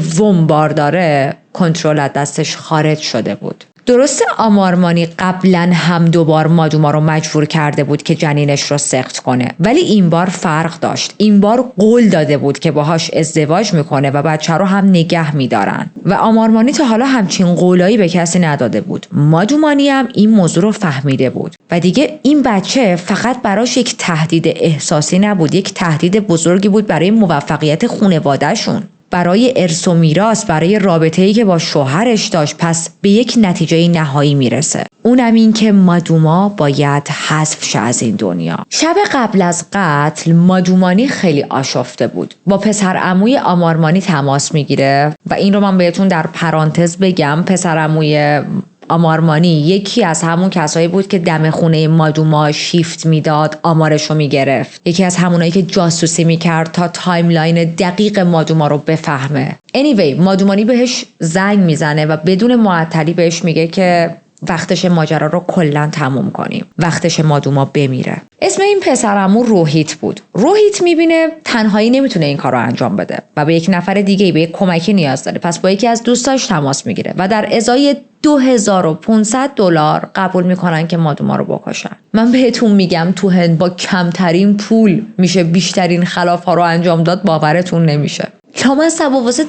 Speaker 1: بار داره، کنترل از دستش خارج شده بود. درسته آمارمانی قبلا هم 2 بار مادوما رو مجبور کرده بود که جنینش رو سقط کنه، ولی این بار فرق داشت. این بار قول داده بود که باهاش ازدواج میکنه و بچه رو هم نگه میدارن و آمارمانی تا حالا همچین قولایی به کسی نداده بود. مادومانی هم این موضوع رو فهمیده بود و دیگه این بچه فقط براش یک تهدید احساسی نبود، یک تهدید بزرگی بود برای موفقیت خانواده‌شون، برای ارث و میراث، برای رابطه‌ای که با شوهرش داشت. پس به یک نتیجه نهایی میرسه، اونم این که مادوما باید حذف شه از این دنیا. شب قبل از قتل مادومانی خیلی آشفته بود، با پسر عموی آمارمانی تماس میگیره و این رو من بهتون در پرانتز بگم، پسر عموی آمارمانی یکی از همون کسایی بود که دم خونه مادوما شیفت میداد، آمارشو میگرفت، یکی از همونایی که جاسوسی میکرد تا تایملاین دقیق مادوما رو بفهمه. anyway مادومانی بهش زنگ میزنه و بدون معطلی بهش میگه که وقتش ماجرا رو کلا تموم کنیم، وقتش مادوما بمیره. اسم این پسرعمو روحیت بود. روحیت میبینه تنهایی نمیتونه این کار رو انجام بده و به یک نفر دیگه، به یک کمکی نیاز داره. پس با یکی از دوستاش تماس میگیره و در ازای $2500 قبول میکنن که مادوما رو بکشن. من بهتون میگم تو هند با کمترین پول میشه بیشترین خلاف ها رو انجام داد، باورتون نمیشه. لامصب واسه $2500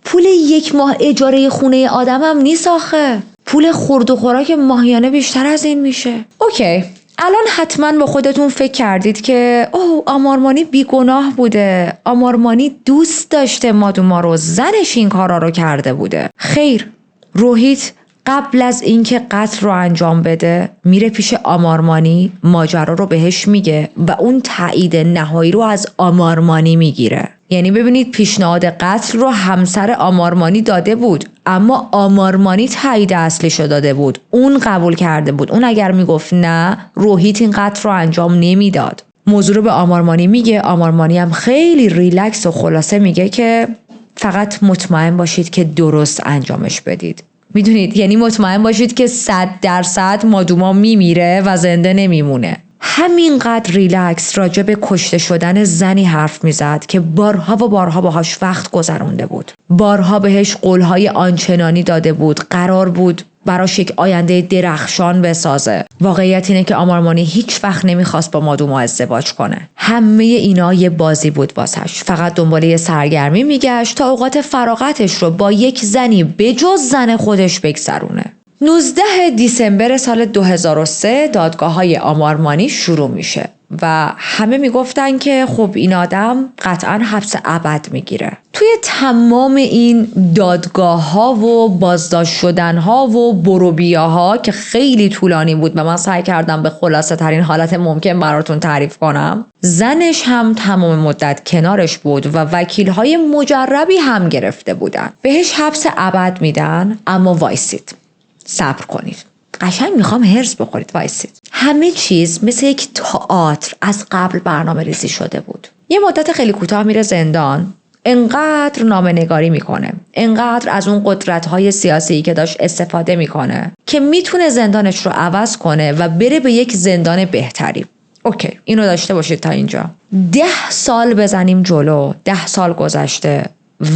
Speaker 1: پول 1 ماه اجاره خونه آدمم نیست آخه. پول خورد و خوراک ماهیانه بیشتر از این میشه. اوکی، الان حتما با خودتون فکر کردید که آمارمانی بیگناه بوده، آمارمانی دوست داشته مادوما رو، زنش این کارا رو کرده بوده. خیر، روحیت قبل از اینکه قتل رو انجام بده میره پیش آمارمانی، ماجرا رو بهش میگه و اون تایید نهایی رو از آمارمانی میگیره. یعنی ببینید پیشنهاد قتل رو همسر آمارمانی داده بود، اما آمارمانی تایید اصلیشو داده بود، اون قبول کرده بود. اون اگر میگفت نه، روحیت این قتل رو انجام نمیداد. موضوع رو به آمارمانی میگه، آمارمانی هم خیلی ریلکس و خلاصه میگه که فقط مطمئن باشید که درست انجامش بدید. میدونید، یعنی مطمئن باشید که 100% مادوما میمیره و زنده نمیمونه. همینقدر ریلکس راجع به کشته شدن زنی حرف میزد که بارها و بارها باهاش وقت گذرونده بود، بارها بهش قولهای آنچنانی داده بود، قرار بود براش یک آینده درخشان بسازه. واقعیت اینه که آمارمانی هیچ وقت نمیخواست با مادوما ازدواج کنه. همه اینا یه بازی بود واسش. فقط دنبال یه سرگرمی میگشت تا اوقات فراغتش رو با یک زنی بجز زن خودش بگذرونه. 19 دیسمبر سال 2003 دادگاه‌های آمارمانی شروع میشه و همه میگفتن که خب این آدم قطعاً حبس ابد میگیره. توی تمام این دادگاه‌ها و بازداشت شدن‌ها و بروبیاها که خیلی طولانی بود و من سعی کردم به خلاصه ترین حالت ممکن براتون تعریف کنم، زنش هم تمام مدت کنارش بود و وکیل‌های مجربی هم گرفته بودن. بهش حبس ابد میدن، اما وایسید، صبر کنید، قشنگ میخوام هرس بخورید، وایسید. همه چیز مثل یک تئاتر از قبل برنامه ریزی شده بود. یه مدت خیلی کوتاه میره زندان، انقدر نامه‌نگاری میکنه، انقدر از اون قدرت‌های سیاسی که داشت استفاده میکنه که میتونه زندانش رو عوض کنه و بره به یک زندان بهتری. اوکی، اینو داشته باشید تا اینجا. 10 سال بزنیم جلو، 10 سال گذشته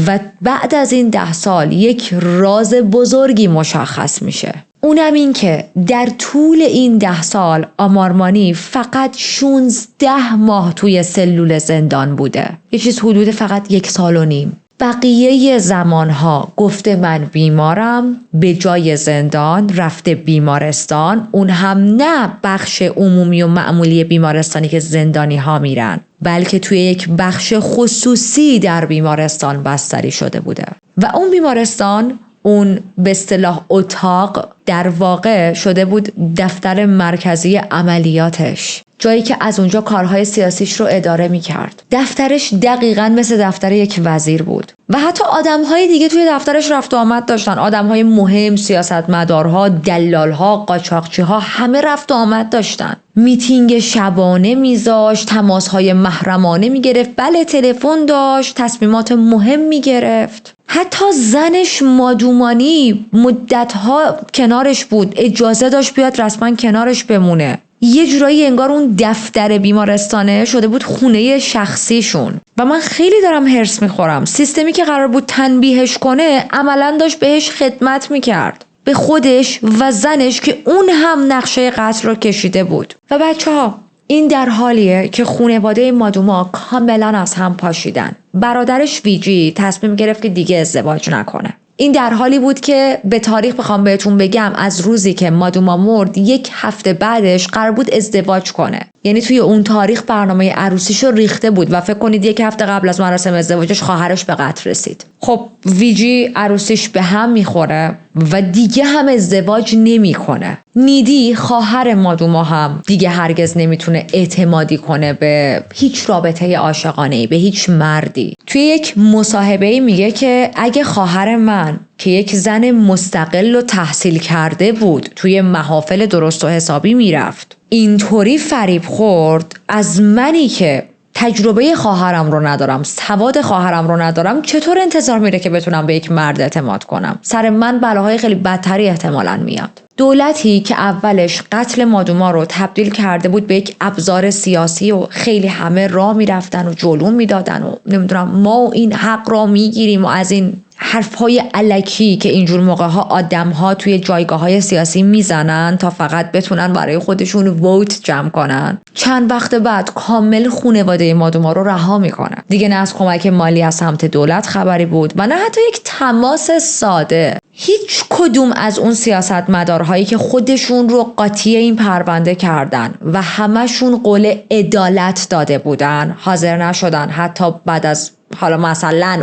Speaker 1: و بعد از این 10 سال یک راز بزرگی مشخص میشه. اونم این که در طول این 10 سال آمارمانی فقط 16 ماه توی سلول زندان بوده. یه چیز حدود فقط 1.5 سال. بقیه زمانها گفته من بیمارم، به جای زندان رفته بیمارستان، اون هم نه بخش عمومی و معمولی بیمارستانی که زندانی ها میرن، بلکه توی یک بخش خصوصی در بیمارستان بستری شده بوده و اون بیمارستان، اون به اصطلاح اتاق، در واقع شده بود دفتر مرکزی عملیاتش، جایی که از اونجا کارهای سیاسیش رو اداره میکرد. دفترش دقیقاً مثل دفتر یک وزیر بود و حتی آدمهای دیگه توی دفترش رفت و آمد داشتن. آدمهای مهم، سیاستمدارها، دلالها، قاچاقچیها، همه رفت و آمد داشتن. میتینگ شبانه میذاشت، تماسهای محرمانه میگرفت، بله تلفن داشت، تصمیمات مهم میگرفت. حتی زنش مادومانی مدتها کنارش بود، اجازه داشت بیاد رسما کنارش بمونه. یه جورایی انگار اون دفتر بیمارستانه شده بود خونه شخصیشون و من خیلی دارم هرس میخورم. سیستمی که قرار بود تنبیهش کنه عملاً داشت بهش خدمت میکرد، به خودش و زنش که اون هم نقشه قتل رو کشیده بود. و بچه‌ها، این در حالیه که خانواده مادوما کاملا از هم پاشیدن. برادرش ویجی تصمیم گرفت که دیگه ازدواج نکنه. این در حالی بود که به تاریخ بخوام بهتون بگم، از روزی که مادوما مرد 1 هفته بعدش قرار بود ازدواج کنه. یعنی توی اون تاریخ برنامه عروسیشو ریخته بود و فکر کنید 1 هفته قبل از مراسم ازدواجش خواهرش به قتل رسید. خب ویجی عروسیش به هم میخوره و دیگه هم ازدواج نمیکنه. نیدی خواهر مادوما هم دیگه هرگز نمیتونه اعتمادی کنه به هیچ رابطه عاشقانه‌ای، به هیچ مردی. توی یک مصاحبه‌ای میگه که اگه خواهر من که یک زن مستقل و تحصیل کرده بود توی محافل درست و حسابی میرفت، اینطوری فریب خورد، از منی که تجربه خواهرم رو ندارم، سواد خواهرم رو ندارم، چطور انتظار میره که بتونم به یک مرد اعتماد کنم؟ سر من بلاهای خیلی بدتری احتمالاً میاد. دولتی که اولش قتل مادوما رو تبدیل کرده بود به یک ابزار سیاسی و خیلی همه راه میرفتن و جلو میدادن و نمیدونم ما این حق را میگیریم و از این حرفهای الکی که اینجور موقعها آدمها توی جایگاه‌های سیاسی میزنن تا فقط بتونن برای خودشون ووت جمع کنن، چند وقت بعد کامل خانواده مادوما رو رها میکنن. دیگه نه از کمک مالی از سمت دولت خبری بود و نه حتی یک تماس ساده. هیچ کدوم از اون سیاستمدارهایی که خودشون رو قاطی این پرونده کردن و همشون قول عدالت داده بودن حاضر نشدن حتی بعد از حالا مثلا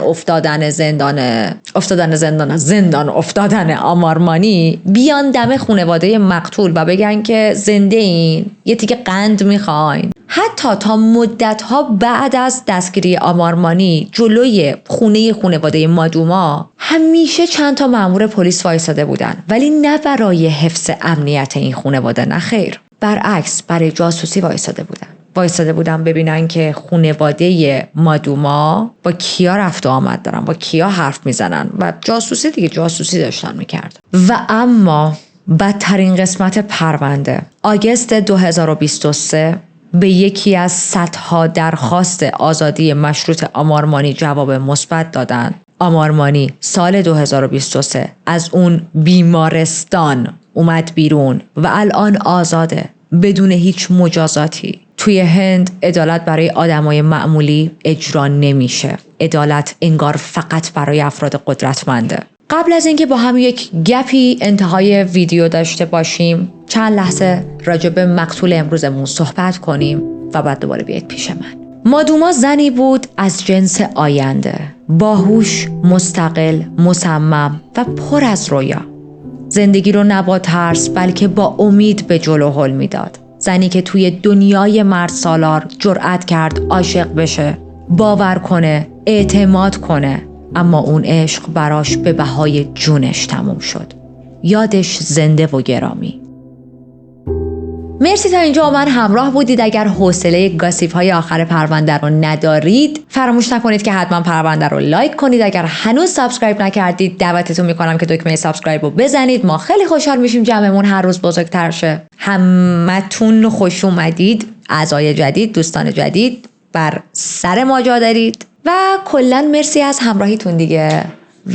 Speaker 1: زندان افتادن آمارمانی بیان دم خانواده مقتول و بگن که زنده این، یه تیکه قند میخواین. حتی تا مدت‌ها بعد از دستگیری آمارمانی جلوی خانواده مادوما همیشه چند تا مأمور پلیس وایساده بودن، ولی نه برای حفظ امنیت این خانواده، نه خیر، برعکس برای جاسوسی وایساده بودن ببینن که خانواده مادوما با کیا رفت و آمد دارن، با کیا حرف میزنن و جاسوسی داشتن میکرد. و اما بدترین قسمت پرونده، آگوست 2023 به یکی از صدها درخواست آزادی مشروط آمارمانی جواب مثبت دادن. آمارمانی سال 2023 از اون بیمارستان اومد بیرون و الان آزاده بدون هیچ مجازاتی. توی هند عدالت برای آدمای معمولی اجرا نمیشه. عدالت انگار فقط برای افراد قدرتمنده. قبل از اینکه با هم یک گپی انتهای ویدیو داشته باشیم، چند لحظه راجع به مقتول امروزمون صحبت کنیم و بعد دوباره بیاید پیش من. مادوما زنی بود از جنس آینده، باهوش، مستقل، مصمم و پر از رویا. زندگی رو نه با ترس بلکه با امید به جلو هل میداد. زنی که توی دنیای مرد سالار جرأت کرد عاشق بشه، باور کنه، اعتماد کنه، اما اون عشق براش به بهای جونش تموم شد. یادش زنده و گرامی. مرسی تا اینجا با من همراه بودید. اگر حوصله گاسیپ های آخر پرونده رو ندارید، فراموش نکنید که حتما پرونده رو لایک کنید. اگر هنوز سابسکرایب نکردید، دعوتتون میکنم که دکمه سابسکرایب رو بزنید. ما خیلی خوشحال میشیم جمعمون هر روز بزرگتر شه. همتون خوش اومدید، اعضای جدید، دوستان جدید بر سر ما جا دارید و کلا مرسی از همراهیتون دیگه.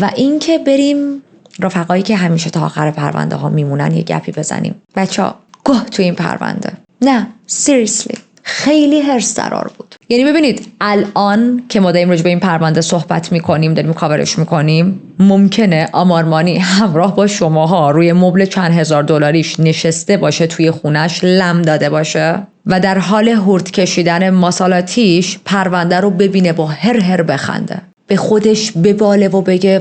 Speaker 1: و اینکه بریم رفقایی که همیشه تا آخر پرونده ها میمونن یه گپی بزنیم. بچه‌ها گوه تو این پرونده. نه سیریسلی خیلی حرص درار بود. یعنی ببینید الان که ما داریم راجع به این پرونده صحبت میکنیم، داریم کاورش میکنیم، ممکنه آمار مانی همراه با شماها روی مبل چند هزار دلاریش نشسته باشه، توی خونش لم داده باشه و در حال هورت کشیدن ماسالاتیش پرونده رو ببینه با هر بخنده، به خودش بباله و بگه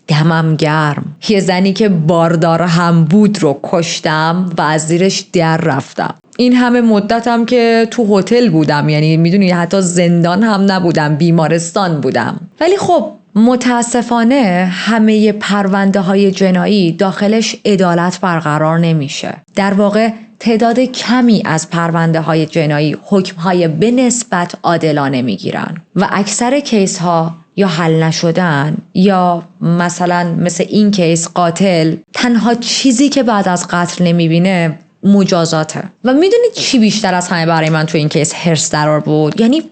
Speaker 1: دمم گرم، یه زنی که باردار هم بود رو کشتم و از زیرش در رفتم. این همه مدتم که تو هتل بودم، یعنی میدونی حتی زندان هم نبودم، بیمارستان بودم. ولی خب متاسفانه همه پرونده های جنایی داخلش عدالت برقرار نمیشه. در واقع تعداد کمی از پرونده های جنایی حکم های به نسبت عادلانه میگیرن و اکثر کیس ها یا حل نشدن یا مثلا مثل این کیس قاتل تنها چیزی که بعد از قتل نمیبینه مجازاته. و میدونید چی بیشتر از همه برای من تو این کیس حرص درار بود؟ یعنی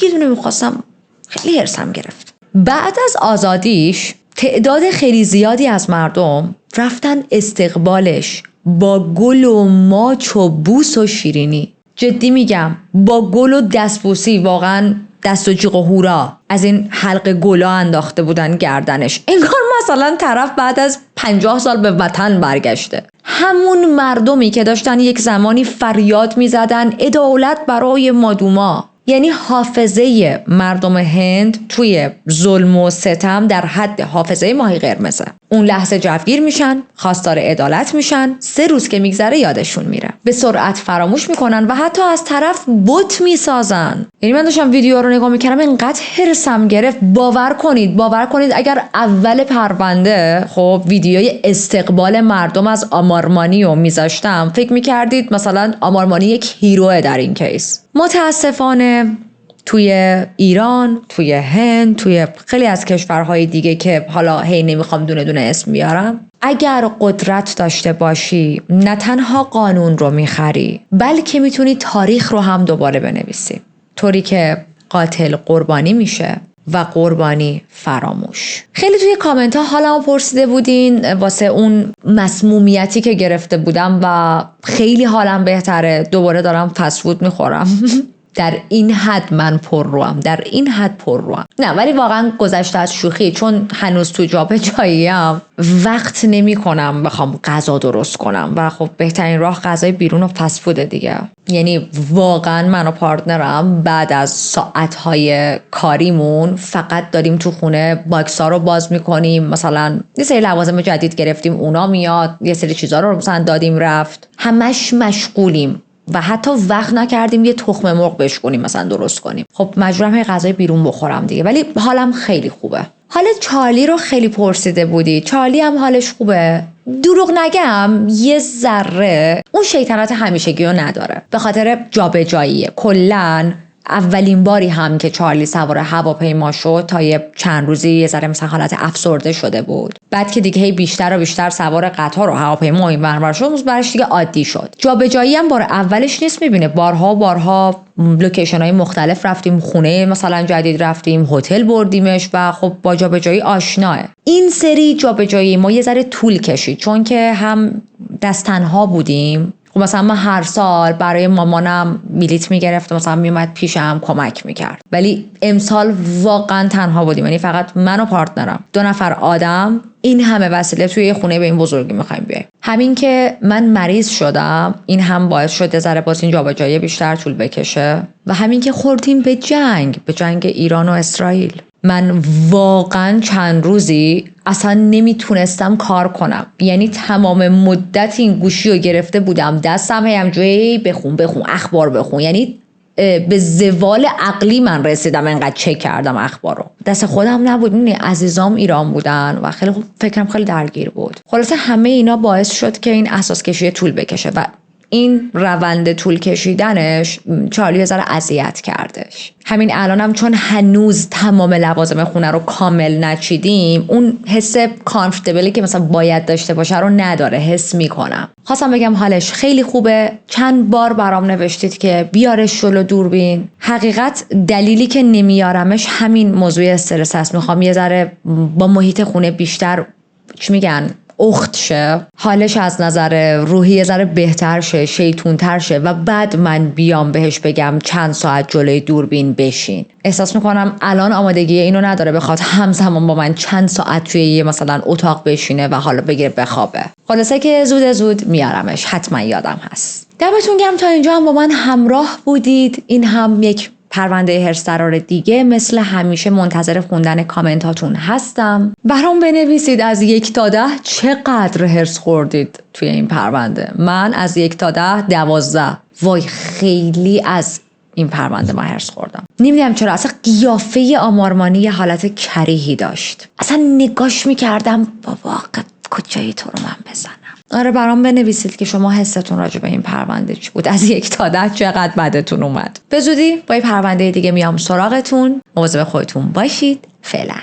Speaker 1: یه دونه میخواستم، خیلی حرصم گرفت. بعد از آزادیش تعداد خیلی زیادی از مردم رفتن استقبالش با گل و ماچ و بوس و شیرینی. جدی میگم، با گل و دستبوسی، واقعا دست و جیغ و هورا از این حلقه گلا انداخته بودن گردنش، انگار مثلا طرف بعد از 50 سال به وطن برگشته. همون مردمی که داشتن یک زمانی فریاد میزدن عدالت برای مادوما. یعنی حافظه مردم هند توی ظلم و ستم در حد حافظه ماهی قرمزه. اون لحظه جوگیر میشن، خواستار عدالت میشن، 3 روز که میگذره یادشون میره، به سرعت فراموش میکنن و حتی از طرف بت میسازن. یعنی من داشتم ویدیو رو نگاه میکردم، اینقدر حرصم گرفت. باور کنید اگر اول پرونده خب ویدیوی استقبال مردم از آمارمانی رو میذاشتم، فکر میکردید مثلا آمارمانی یک هیروه در این کیس. متاسفانه توی ایران، توی هند، توی خیلی از کشورهای دیگه که حالا هی نمیخوام دونه دونه اسم بیارم، اگر قدرت داشته باشی نه تنها قانون رو میخری، بلکه میتونی تاریخ رو هم دوباره بنویسی، طوری که قاتل قربانی میشه و قربانی فراموش. خیلی توی کامنت ها حالمو پرسیده بودین واسه اون مسمومیتی که گرفته بودم و خیلی حالم بهتره. دوباره دارم فست فود میخورم. در این حد من پرروام، نه ولی واقعا گذشته از شوخی، چون هنوز تو جابجایی‌ام وقت نمی کنم بخوام غذا درست کنم و خب بهترین راه غذای بیرون و فست فود دیگه. یعنی واقعا من و پارتنرم بعد از ساعتهای کاریمون فقط داریم تو خونه باکس‌ها رو باز میکنیم، مثلا یه سری لوازم جدید گرفتیم اونا میاد، یه سری چیزا رو مثلا دادیم رفت، همش مشغولیم و حتی وقت نکردیم یه تخم مرغ بشکنیم مثلا درست کنیم. خب مجبورم هی غذای بیرون بخورم دیگه، ولی حالم خیلی خوبه. حال چارلی رو خیلی پرسیده بودی. چارلی هم حالش خوبه. دروغ نگم یه ذره اون شیطنت همیشگی رو نداره، به خاطر جابجاییه. کلاً اولین باری هم که چارلی سوار هواپیما شد تا یه چند روزی یه ذره مثلا حالت افسرده شده بود. بعد که دیگه بیشتر و بیشتر سوار قطار و هواپیما این ور شد، براش دیگه عادی شد. جابجایی هم بار اولش نیست، میبینه بارها لوکیشن های مختلف رفتیم، خونه مثلا جدید رفتیم، هتل بردیمش و خب با جابجایی آشناه. این سری جابجایی ما یه ذره طول کشید چون که هم دست تنها بودیم. مثلا من هر سال برای مامانم بلیط میگرفتم، مثلا میومد پیشم کمک میکرد، ولی امسال واقعا تنها بودیم، یعنی فقط من و پارتنرم، 2 نفر آدم، این همه وسیله توی خونه به این بزرگی میخوایم بیایم. همین که من مریض شدم این هم باعث شد ذره باز این جابجایی بیشتر طول بکشه و همین که خوردیم به جنگ ایران و اسرائیل. من واقعا چند روزی اصلا نمیتونستم کار کنم، یعنی تمام مدت این گوشی رو گرفته بودم دستم، همجوری بخون اخبار بخون، یعنی به زوال عقلی من رسیدم انقدر چک کردم اخبار رو. دست خودم نبود، عزیزام ایران بودن و خیلی فکرم خیلی درگیر بود. خلاصه همه اینا باعث شد که این اساس کشی طول بکشه و این روند طول کشیدنش چارلی ذره اذیت کردش. همین الانم چون هنوز تمام لوازم خونه رو کامل نچیدیم، اون حس کامفورتبلی که مثلا باید داشته باشه رو نداره، حس میکنم. خواستم بگم حالش خیلی خوبه. چند بار برام نوشتید که بیارش جلو دوربین. حقیقت دلیلی که نمیارمش همین موضوع استرس هست. میخوام یه ذره با محیط خونه بیشتر چی میگن اخت شه، حالش از نظر روحی یه ذره بهتر شه، شیطون‌تر شه و بعد من بیام بهش بگم چند ساعت جلوی دوربین بشین. احساس میکنم الان آمادگی اینو نداره بخواد همزمان با من چند ساعت توی یه مثلا اتاق بشینه و حالا بگیره بخوابه. خلاصه که زود میارمش، حتما یادم هست. دمتون گرم تا اینجا هم با من همراه بودید. این هم یک پرونده هرس‌ضرار دیگه. مثل همیشه منتظر خوندن کامنتاتون هستم. برام بنویسید از 1 تا 10 چقدر هرس خوردید توی این پرونده. من از 1 تا 10 12. وای خیلی از این پرونده من هرس خوردم. نمیدونم چرا اصلا قیافه آمارمانی یه حالت کریهی داشت. اصلا نگاش میکردم بابا کجایی تو رو من بزنم. آره برام بنویسید که شما حستون راجع به این پرونده چی بود. از 1 تا 10 چقدر بدتون اومد. به زودی با یه پرونده دیگه میام سراغتون. مواظب خودتون باشید. فعلا.